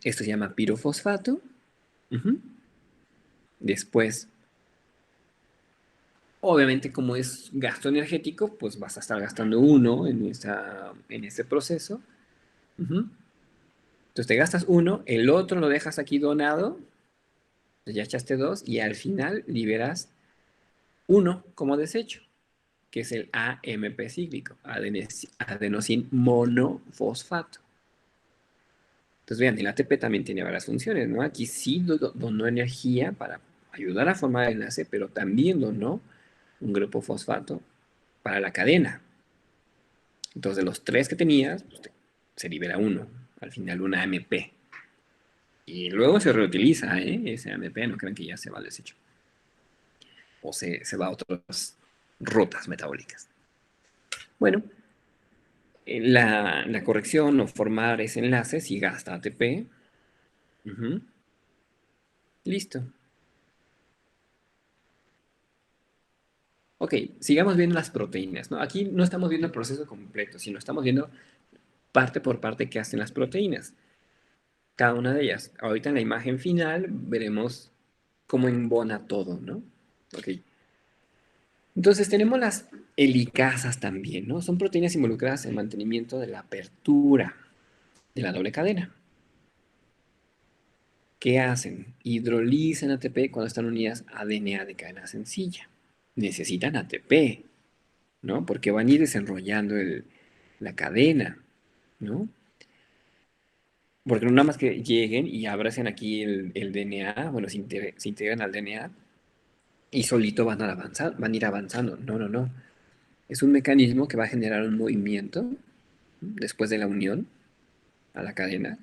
[SPEAKER 1] esto se llama pirofosfato. Ujú. Después, obviamente, como es gasto energético, pues vas a estar gastando uno en este proceso. Ujú. Entonces te gastas uno, el otro lo dejas aquí donado, pues ya echaste 2 y al final liberas uno como desecho, que es el AMP cíclico, adenosín monofosfato. Entonces vean, el ATP también tiene varias funciones, ¿no? Aquí sí donó energía para ayudar a formar el enlace, pero también donó un grupo fosfato para la cadena. Entonces, de los 3 que tenías, pues, se libera uno, al final una AMP. Y luego se reutiliza, ese AMP, no crean que ya se va al desecho. O se va a otras rutas metabólicas. Bueno, la corrección o formar ese enlace si gasta ATP. Ujú. Listo. Ok, sigamos viendo las proteínas, ¿no? Aquí no estamos viendo el proceso completo, sino estamos viendo parte por parte qué hacen las proteínas. Cada una de ellas. Ahorita en la imagen final veremos cómo embona todo, ¿no? Ok. Entonces tenemos las helicasas también, ¿no? Son proteínas involucradas en el mantenimiento de la apertura de la doble cadena. ¿Qué hacen? Hidrolizan ATP cuando están unidas a DNA de cadena sencilla. Necesitan ATP, ¿no? Porque van a ir desenrollando la cadena, ¿no? Porque no nada más que lleguen y abracen aquí el DNA, bueno, se integran al DNA y solito van a ir avanzando. No, no, no. Es un mecanismo que va a generar un movimiento, ¿no? Después de la unión a la cadena.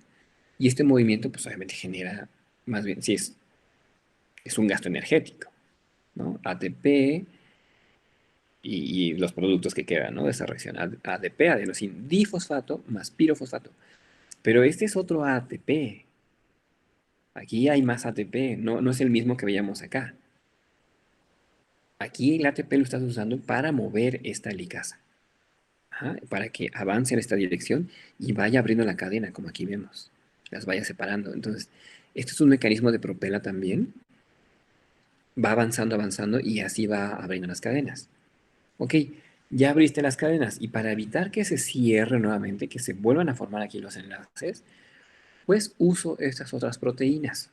[SPEAKER 1] Y este movimiento, pues obviamente genera, más bien, sí, es un gasto energético, ¿no? ATP y los productos que quedan, ¿no? De esa reacción. ADP, adenosín difosfato más pirofosfato. Pero este es otro ATP. Aquí hay más ATP, no es el mismo que veíamos acá. Aquí el ATP lo estás usando para mover esta helicasa. Ajá, para que avance en esta dirección y vaya abriendo la cadena, como aquí vemos. Las vaya separando. Entonces, esto es un mecanismo de propela también. Va avanzando, avanzando y así va abriendo las cadenas. Ok, ya abriste las cadenas y para evitar que se cierre nuevamente, que se vuelvan a formar aquí los enlaces, pues uso estas otras proteínas,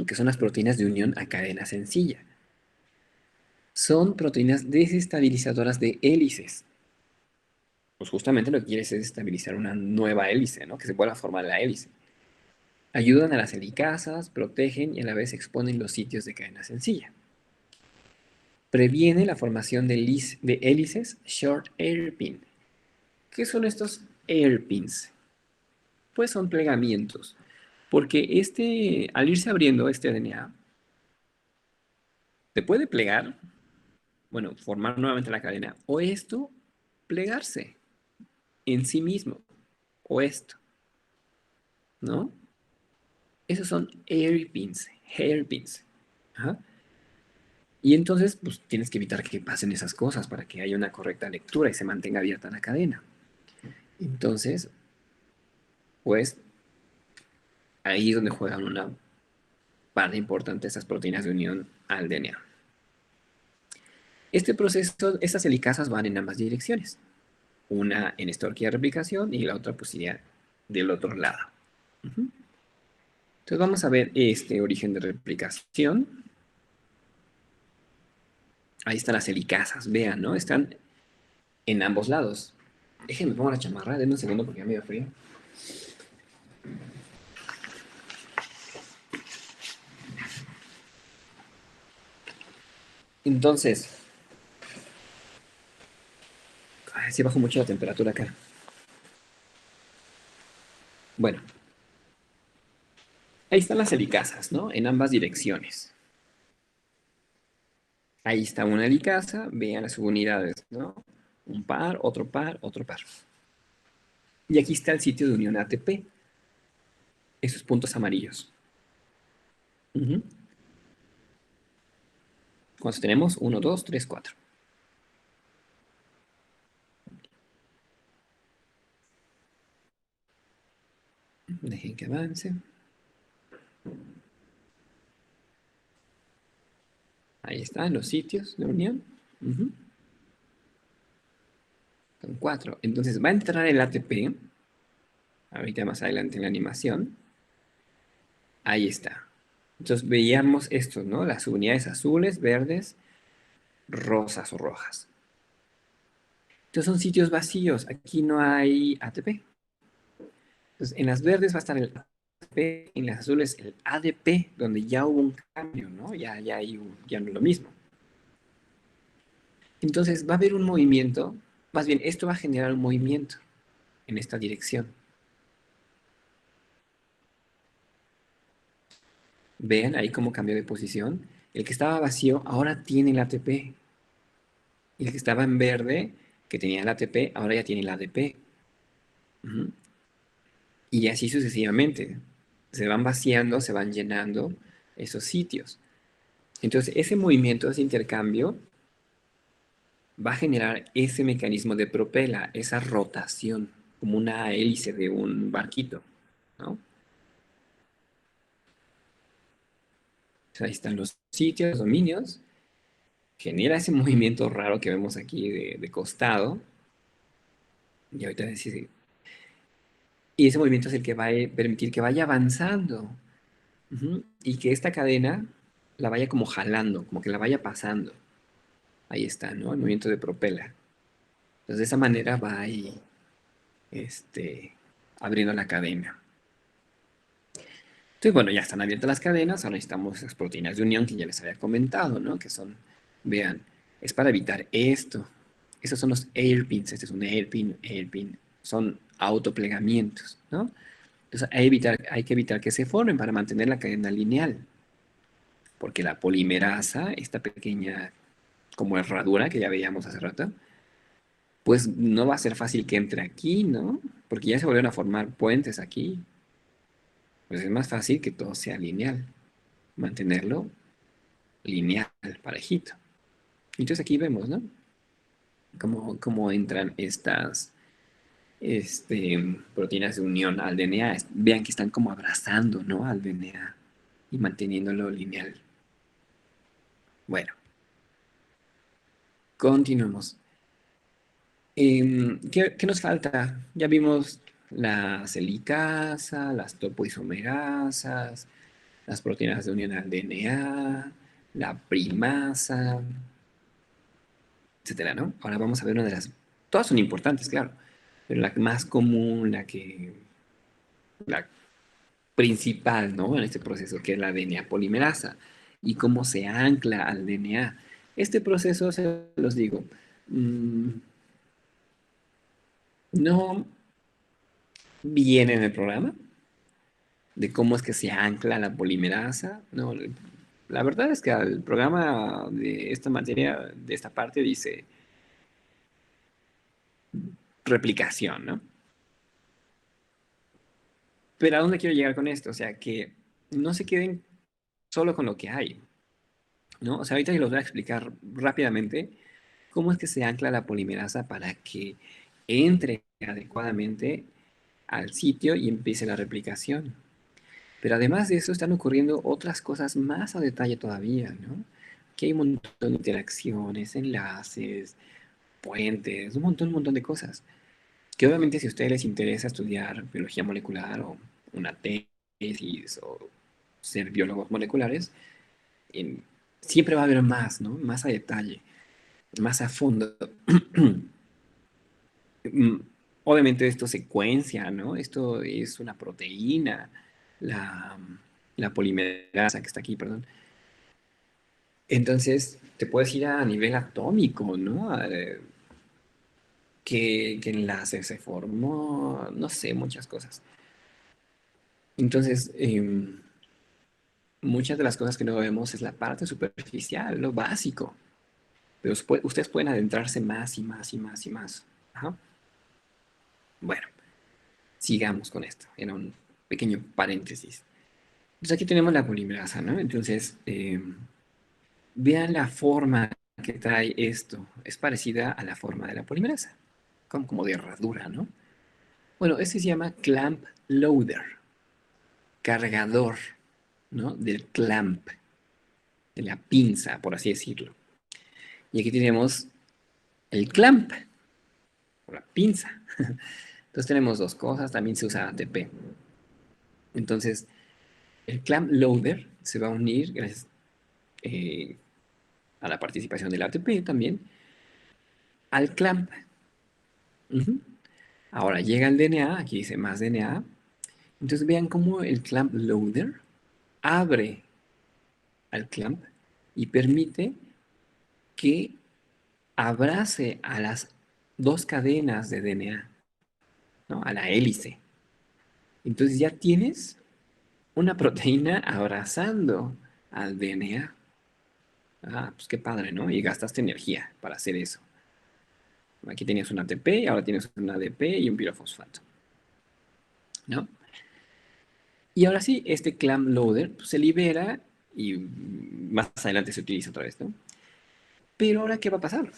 [SPEAKER 1] que son las proteínas de unión a cadena sencilla. Son proteínas desestabilizadoras de hélices. Pues justamente lo que quieres es estabilizar una nueva hélice, ¿no? Que se vuelva a formar la hélice. Ayudan a las helicasas, protegen y a la vez exponen los sitios de cadena sencilla. Previene la formación de hélices short hairpin. ¿Qué son estos hairpins? Pues son plegamientos, porque al irse abriendo este DNA, se puede plegar, bueno, formar nuevamente la cadena, o esto plegarse en sí mismo, o esto, ¿no? Esos son hairpins. Ajá. Y entonces, pues tienes que evitar que pasen esas cosas para que haya una correcta lectura y se mantenga abierta la cadena. Entonces, pues ahí es donde juegan una parte importante esas proteínas de unión al DNA. Este proceso, estas helicasas van en ambas direcciones. Una en esta horquilla de replicación y la otra pues iría del otro lado. Entonces vamos a ver este origen de replicación. Ahí están las helicasas, vean, ¿no? Están en ambos lados. Déjenme pongo la chamarra, denme un segundo porque ya me dio frío. Entonces, sí bajó mucho la temperatura acá. Bueno, ahí están las helicasas, ¿no? En ambas direcciones. Ahí está una helicasa, vean las subunidades, ¿no? Un par, otro par, otro par. Y aquí está el sitio de unión ATP. Esos puntos amarillos. ¿Cuántos tenemos? 1, 2, 3, 4. Dejen que avance. Ahí están los sitios de unión. Son 4. Entonces va a entrar el ATP. Ahorita más adelante en la animación. Ahí está. Entonces veíamos estos, ¿no? Las unidades azules, verdes, rosas o rojas. Entonces son sitios vacíos. Aquí no hay ATP. Entonces en las verdes va a estar el ATP, en las azules el ADP, donde ya hubo un cambio, ¿no? Ya no es lo mismo. Entonces va a haber un movimiento, más bien esto va a generar un movimiento en esta dirección. Vean ahí cómo cambió de posición. El que estaba vacío ahora tiene el ATP. Y el que estaba en verde, que tenía el ATP, ahora ya tiene el ADP. Y así sucesivamente. Se van vaciando, se van llenando esos sitios. Entonces, ese movimiento, ese intercambio, va a generar ese mecanismo de propela, esa rotación, como una hélice de un barquito, ¿no? Ahí están los sitios, los dominios. Genera ese movimiento raro que vemos aquí de costado. Y ahorita decir. Y ese movimiento es el que va a permitir que vaya avanzando. Y que esta cadena la vaya como jalando, como que la vaya pasando. Ahí está, ¿no? El movimiento de propela. Entonces de esa manera va ahí abriendo la cadena. Entonces, bueno, ya están abiertas las cadenas, ahora necesitamos esas proteínas de unión que ya les había comentado, ¿no? Que son, vean, es para evitar esto. Estos son los hairpins, este es un hairpin, son autoplegamientos, ¿no? Entonces hay que evitar que se formen para mantener la cadena lineal, porque la polimerasa, esta pequeña como herradura que ya veíamos hace rato, pues no va a ser fácil que entre aquí, ¿no? Porque ya se volvieron a formar puentes aquí. Pues es más fácil que todo sea lineal, mantenerlo lineal, parejito. Entonces aquí vemos, ¿no? Cómo entran estas proteínas de unión al DNA. Vean que están como abrazando, ¿no? Al DNA y manteniéndolo lineal. Bueno, continuemos. ¿Qué nos falta? Ya vimos las helicasa, las topoisomerasas, las proteínas de unión al DNA, la primasa, etcétera, ¿no? Ahora vamos a ver una de las... Todas son importantes, claro, pero la más común, la principal, ¿no? En este proceso, que es la DNA polimerasa y cómo se ancla al DNA. Este proceso, se los digo, no viene en el programa de cómo es que se ancla la polimerasa. No, la verdad es que el programa de esta materia, de esta parte, dice replicación, ¿no? Pero ¿a dónde quiero llegar con esto? O sea, que no se queden solo con lo que hay, ¿no? O sea, ahorita les voy a explicar rápidamente cómo es que se ancla la polimerasa para que entre adecuadamente al sitio y empiece la replicación. Pero además de eso están ocurriendo otras cosas más a detalle todavía, ¿no? Que hay un montón de interacciones, enlaces, puentes, un montón de cosas. Que obviamente si a ustedes les interesa estudiar biología molecular o una tesis o ser biólogos moleculares, en- siempre va a haber más, ¿no? Más a detalle, más a fondo. Mm, Obviamente esto secuencia, ¿no? Esto es una proteína, la, la polimerasa que está aquí, perdón. Entonces, te puedes ir a nivel atómico, ¿no? ¿Qué enlace se formó? No sé, muchas cosas. Entonces, muchas de las cosas que no vemos es la parte superficial, lo básico. Pero ustedes pueden adentrarse más y más y más y más. Ajá. Bueno, sigamos con esto. Era un pequeño paréntesis. Entonces aquí tenemos la polimerasa, ¿no? Entonces, vean la forma que trae esto. Es parecida a la forma de la polimerasa, como de herradura, ¿no? Bueno, este se llama clamp loader, cargador, ¿no? Del clamp, de la pinza, por así decirlo. Y aquí tenemos el clamp, o la pinza. Entonces tenemos dos cosas, también se usa ATP. Entonces, el clamp loader se va a unir gracias eh, a la participación del ATP también al clamp. Ujú. Ahora llega el DNA, aquí dice más DNA. Entonces vean cómo el clamp loader abre al clamp y permite que abrace a las dos cadenas de DNA, ¿no? A la hélice. Entonces ya tienes una proteína abrazando al DNA. Ah, pues qué padre, ¿no? Y gastaste energía para hacer eso. Aquí tenías un ATP, ahora tienes un ADP y un pirofosfato, ¿no? Y ahora sí, este clamp loader pues, se libera y más adelante se utiliza otra vez, ¿no? Pero ahora, ¿qué va a pasar?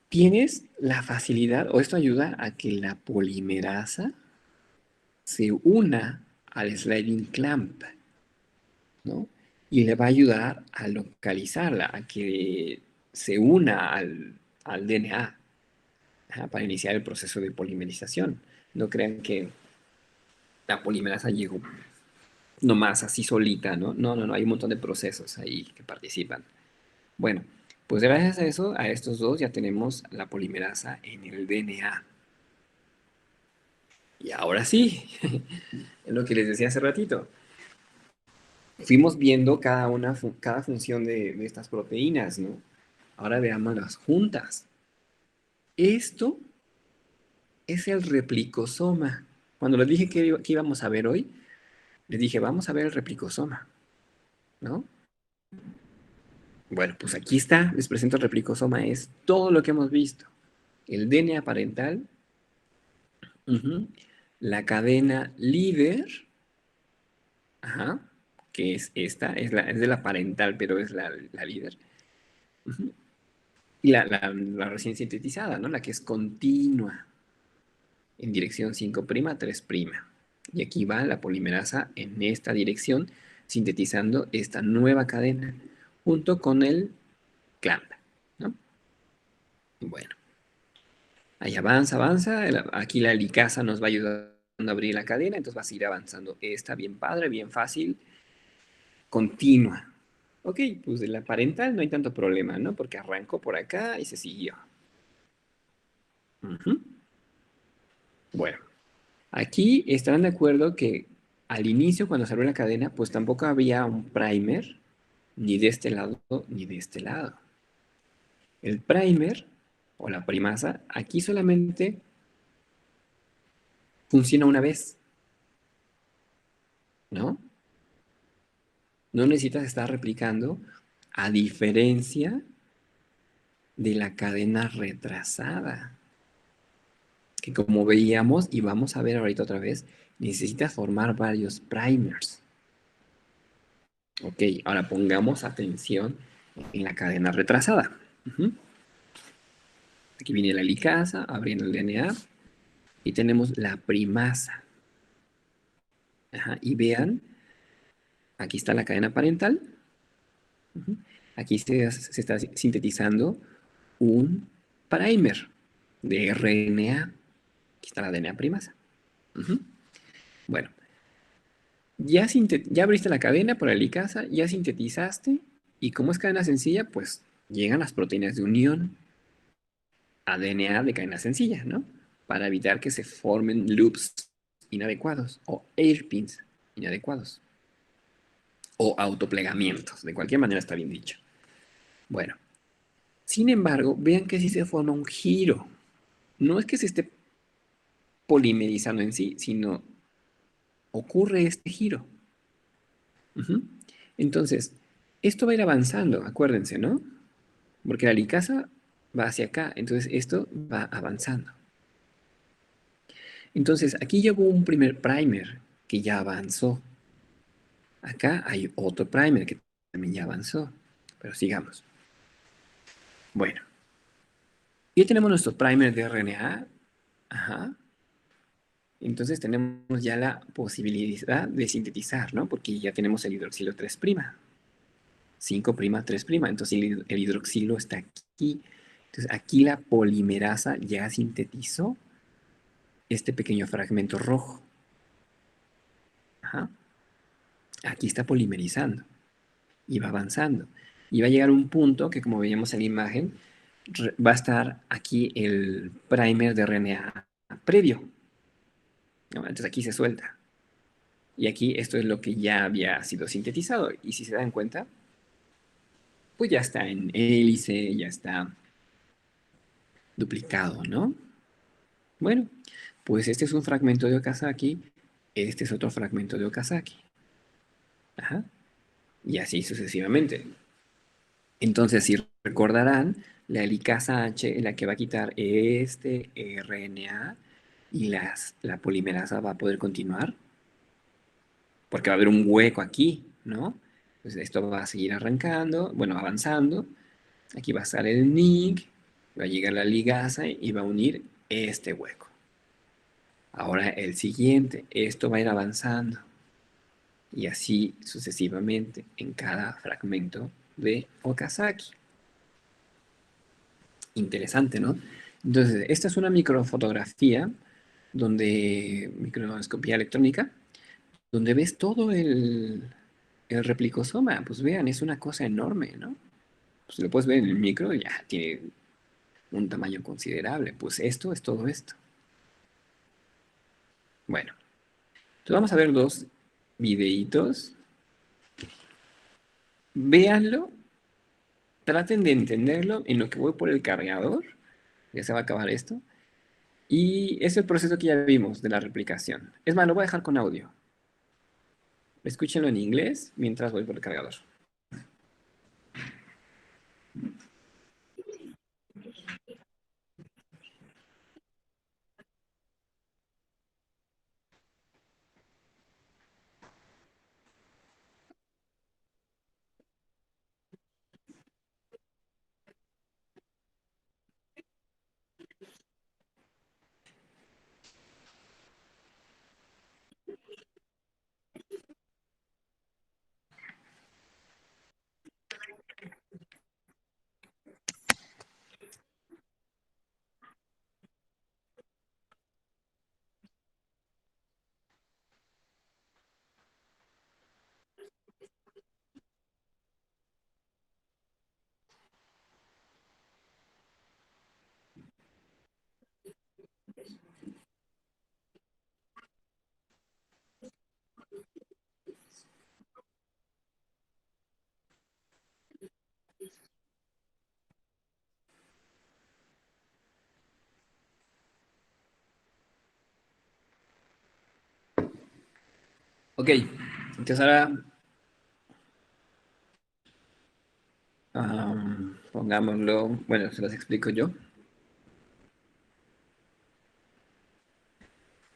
[SPEAKER 1] Tienes la facilidad, o esto ayuda a que la polimerasa se una al sliding clamp, ¿no? Y le va a ayudar a localizarla, a que se una al DNA, ajá, para iniciar el proceso de polimerización. No crean que la polimerasa llegó nomás así solita, ¿no? No, no, no, hay un montón de procesos ahí que participan. Bueno, pues gracias a eso, a estos dos ya tenemos la polimerasa en el DNA. Y ahora sí, es lo que les decía hace ratito. Fuimos viendo cada función de estas proteínas, ¿no? Ahora veámoslas juntas. Esto es el replicosoma. Cuando les dije que íbamos a ver hoy, les dije, vamos a ver el replicosoma, ¿no? Bueno, pues aquí está, les presento el replicosoma, es todo lo que hemos visto. El DNA parental, ujú, la cadena líder, ajá, que es esta, es de la parental, pero es la líder. Ujú. Y la recién sintetizada, ¿no? La que es continua en dirección 5' 3'. Y aquí va la polimerasa en esta dirección, sintetizando esta nueva cadena, junto con el clamp, ¿no? Bueno, ahí avanza, avanza. Aquí la helicasa nos va ayudando a abrir la cadena, entonces va a seguir avanzando. Esta bien padre, bien fácil, continua. Ok, pues de la parental no hay tanto problema, ¿no? Porque arrancó por acá y se siguió. Ujú. Bueno, aquí estarán de acuerdo que al inicio, cuando se abrió la cadena, pues tampoco había un primer, ni de este lado, ni de este lado. El primer, o la primasa, aquí solamente funciona una vez, ¿no? No necesitas estar replicando, a diferencia de la cadena retrasada, que como veíamos y vamos a ver ahorita otra vez, necesita formar varios primers. Ok, ahora pongamos atención en la cadena retrasada. Ujú. Aquí viene la helicasa, abriendo el DNA, y tenemos la primasa. Ajá, y vean, aquí está la cadena parental. Ujú. Aquí se está sintetizando un primer de RNA. Aquí está la DNA primasa. Ujú. Bueno, ya abriste la cadena por la helicasa, ya sintetizaste, y como es cadena sencilla, pues llegan las proteínas de unión a DNA de cadena sencilla, ¿no? Para evitar que se formen loops inadecuados o hairpins inadecuados o autoplegamientos. De cualquier manera está bien dicho. Bueno, sin embargo, vean que sí se forma un giro. No es que se esté polimerizando en sí, sino ocurre este giro. Ujú. Entonces, esto va a ir avanzando, acuérdense, ¿no? Porque la licasa va hacia acá, entonces esto va avanzando. Entonces, aquí llegó un primer primer que ya avanzó. Acá hay otro primer que también ya avanzó. Pero sigamos. Bueno, ya tenemos nuestro primer de RNA. Ajá. Entonces tenemos ya la posibilidad de sintetizar, ¿no? Porque ya tenemos el hidroxilo 3', 5', 3'. Entonces el hidroxilo está aquí. Entonces aquí la polimerasa ya sintetizó este pequeño fragmento rojo. Ajá. Aquí está polimerizando y va avanzando. Y va a llegar un punto que, como veíamos en la imagen, va a estar aquí el primer de RNA previo, ¿no? Entonces aquí se suelta. Y aquí esto es lo que ya había sido sintetizado. Y si se dan cuenta, pues ya está en hélice, ya está duplicado, ¿no? Bueno, pues este es un fragmento de Okazaki, este es otro fragmento de Okazaki. Ajá. Y así sucesivamente. Entonces, si recordarán, la helicasa H es la que va a quitar este RNA y la polimerasa va a poder continuar, porque va a haber un hueco aquí, ¿no? Pues esto va a seguir arrancando, bueno, avanzando. Aquí va a estar el NIC, va a llegar la ligasa y va a unir este hueco. Ahora el siguiente, esto va a ir avanzando y así sucesivamente en cada fragmento de Okazaki. Interesante, ¿no? Entonces, esta es una microfotografía microscopía electrónica, donde ves todo el replicosoma. Pues vean, es una cosa enorme, ¿no? Pues lo puedes ver en el micro, ya tiene un tamaño considerable. Pues esto es todo esto. Bueno, entonces vamos a ver dos videitos. Véanlo, traten de entenderlo en lo que voy por el cargador. Ya se va a acabar esto. Y es el proceso que ya vimos de la replicación. Es más, lo voy a dejar con audio. Escúchenlo en inglés mientras voy por el cargador. Ok, entonces ahora pongámoslo, bueno, se los explico yo.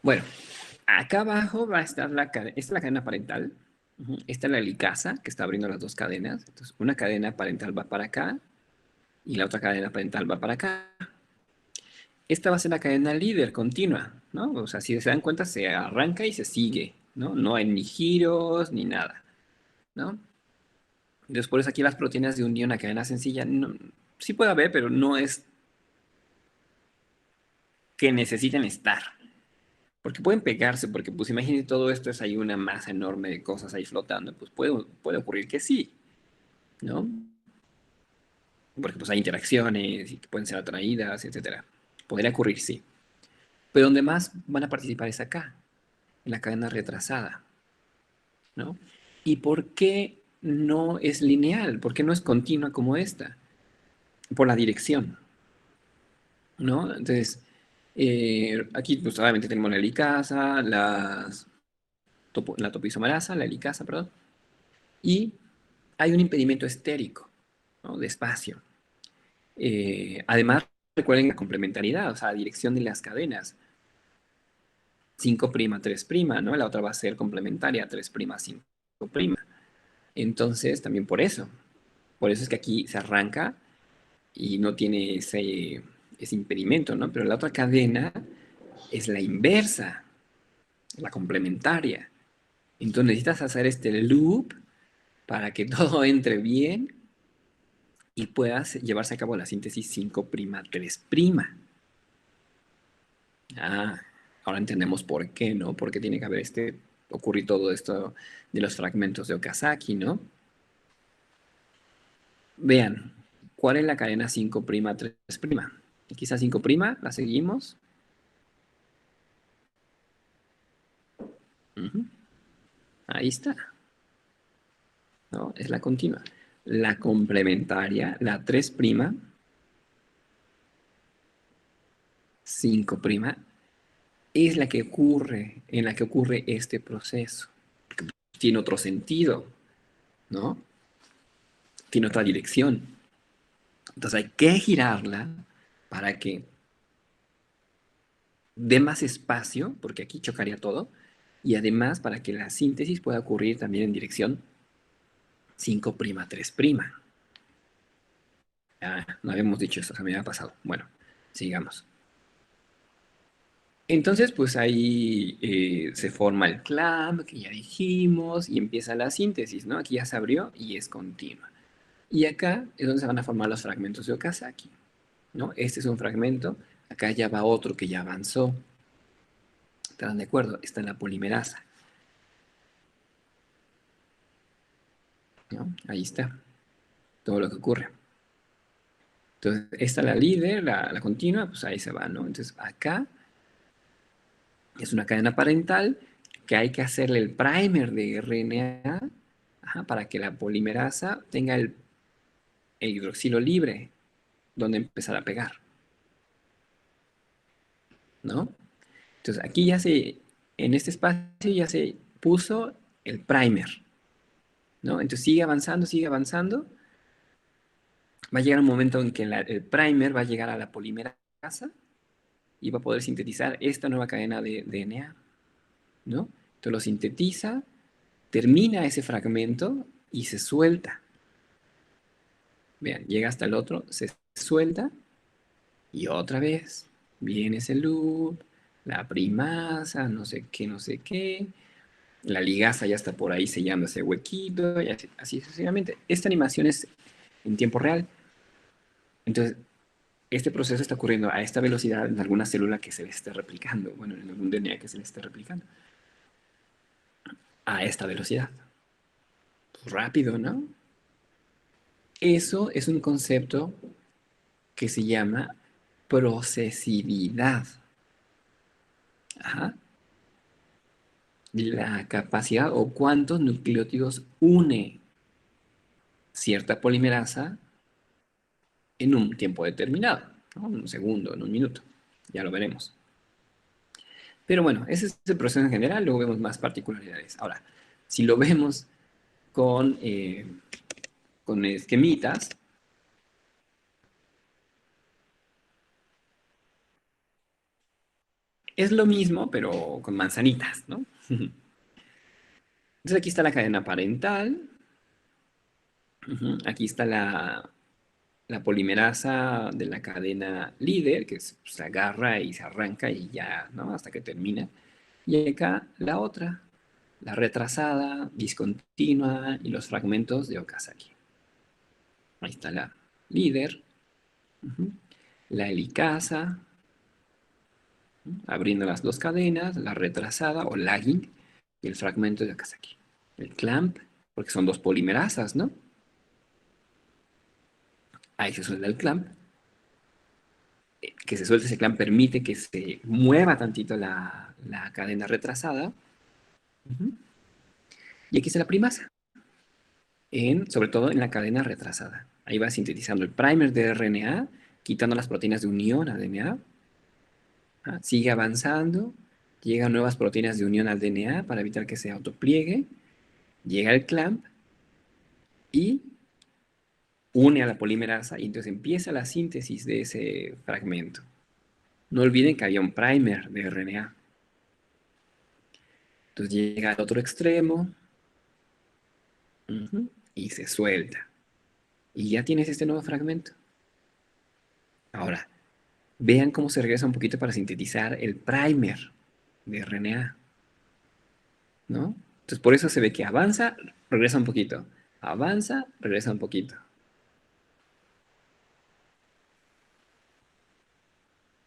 [SPEAKER 1] Bueno, acá abajo va a estar esta es la cadena parental. Esta es la helicasa que está abriendo las dos cadenas. Entonces, una cadena parental va para acá y la otra cadena parental va para acá. Esta va a ser la cadena líder continua, ¿no? O sea, si se dan cuenta, se arranca y se sigue, ¿no? No hay ni giros ni nada, ¿no? Entonces, por eso aquí las proteínas de unión a cadena sencilla, sí puede haber, pero no es que necesiten estar. Porque pueden pegarse, porque pues imagínense todo esto es ahí una masa enorme de cosas ahí flotando, pues puede ocurrir que sí, ¿no? Porque pues hay interacciones y que pueden ser atraídas, etcétera. Podría ocurrir, sí. Pero donde más van a participar es acá, en la cadena retrasada, ¿no? ¿Y por qué no es lineal? ¿Por qué no es continua como esta? Por la dirección, ¿no? Entonces, aquí pues obviamente tenemos la helicasa, la topoisomerasa, la helicasa, perdón, y hay un impedimento estérico, ¿no? De espacio. Además, recuerden la complementariedad, o sea, la dirección de las cadenas. 5', 3', ¿no? La otra va a ser complementaria, 3', 5'. Entonces, también por eso. Por eso es que aquí se arranca y no tiene ese impedimento, ¿no? Pero la otra cadena es la inversa, la complementaria. Entonces necesitas hacer este loop para que todo entre bien y puedas llevarse a cabo la síntesis 5', 3'. Ah, ahora entendemos por qué, ¿no? Por qué tiene que haber ocurrir todo esto de los fragmentos de Okazaki, ¿no? Vean, ¿cuál es la cadena 5', 3'? Aquí está 5', la seguimos. Ujú, ahí está, ¿no? Es la continua. La complementaria, la 3', 5', es la que ocurre, en la que ocurre este proceso. Tiene otro sentido, ¿no? Tiene otra dirección. Entonces hay que girarla para que dé más espacio, porque aquí chocaría todo, y además para que la síntesis pueda ocurrir también en dirección 5', 3'. Ah, no habíamos dicho eso, se me había pasado. Bueno, sigamos. Entonces, pues ahí se forma el clamp, que ya dijimos, y empieza la síntesis, ¿no? Aquí ya se abrió y es continua. Y acá es donde se van a formar los fragmentos de Okazaki, ¿no? Este es un fragmento, acá ya va otro que ya avanzó. ¿Están de acuerdo? Está en la polimerasa, ¿no? Ahí está, todo lo que ocurre. Entonces, esta es la líder, la continua, pues ahí se va, ¿no? Entonces, acá es una cadena parental que hay que hacerle el primer de RNA, ajá, para que la polimerasa tenga el hidroxilo libre donde empezar a pegar, ¿no? Entonces, aquí en este espacio ya se puso el primer, ¿no? Entonces sigue avanzando. Va a llegar un momento en que el primer va a llegar a la polimerasa y va a poder sintetizar esta nueva cadena de DNA, ¿no? Entonces lo sintetiza, termina ese fragmento y se suelta. Vean, llega hasta el otro, se suelta y otra vez viene ese loop, la primasa, no sé qué, no sé qué. La ligasa ya está por ahí sellando ese huequito y así sucesivamente. Esta animación es en tiempo real. Entonces, este proceso está ocurriendo a esta velocidad en alguna célula que se le esté replicando, bueno, en algún DNA que se le esté replicando. A esta velocidad. Pues rápido, ¿no? Eso es un concepto que se llama procesividad. Ajá. La capacidad o cuántos nucleótidos une cierta polimerasa en un tiempo determinado, ¿no? En un segundo, en un minuto. Ya lo veremos. Pero bueno, ese es el proceso en general, luego vemos más particularidades. Ahora, si lo vemos con esquemitas, Es lo mismo, pero con manzanitas, ¿no? Entonces aquí está la cadena parental. Aquí está la polimerasa de la cadena líder, que se agarra y se arranca y ya, ¿no? Hasta que termina. Y acá la otra, la retrasada, discontinua y los fragmentos de Okazaki. Ahí está la líder, la helicasa, abriendo las dos cadenas, la retrasada o lagging y el fragmento de Okazaki. El clamp, porque son dos polimerasas, ¿no? Ahí se suelta el clamp. Que se suelte ese clamp permite que se mueva tantito la cadena retrasada. Y aquí está la primasa, sobre todo en la cadena retrasada. Ahí va sintetizando el primer de RNA, quitando las proteínas de unión a DNA. Sigue avanzando, llegan nuevas proteínas de unión al DNA para evitar que se autopliegue. Llega el clamp y une a la polimerasa y entonces empieza la síntesis de ese fragmento. No olviden que había un primer de RNA. Entonces llega al otro extremo y se suelta. Y ya tienes este nuevo fragmento. Ahora, vean cómo se regresa un poquito para sintetizar el primer de RNA, ¿no? Entonces por eso se ve que avanza, regresa un poquito. Avanza, regresa un poquito.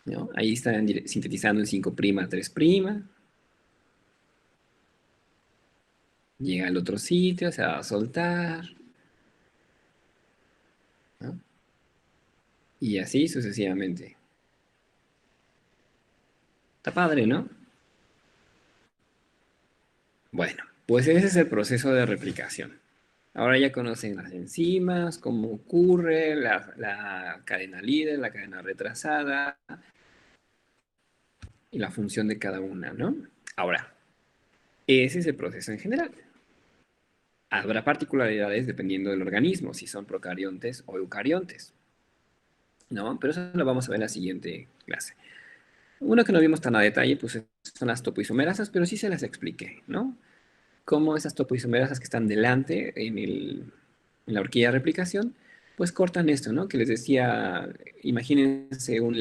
[SPEAKER 1] ¿No? Ahí están sintetizando el 5' a 3'. Llega al otro sitio, se va a soltar. ¿No? Y así sucesivamente. Está padre, ¿no? Bueno, pues ese es el proceso de replicación. Ahora ya conocen las enzimas, cómo ocurre, la cadena líder, la cadena retrasada y la función de cada una, ¿no? Ahora, ese es el proceso en general. Habrá particularidades dependiendo del organismo, si son procariontes o eucariontes, ¿no? Pero eso lo vamos a ver en la siguiente clase. Uno que no vimos tan a detalle, pues son las topoisomerasas, pero sí se las expliqué, ¿no? Cómo esas topoisomerasas que están delante en la horquilla de replicación, pues cortan esto, ¿no? Que les decía, imagínense un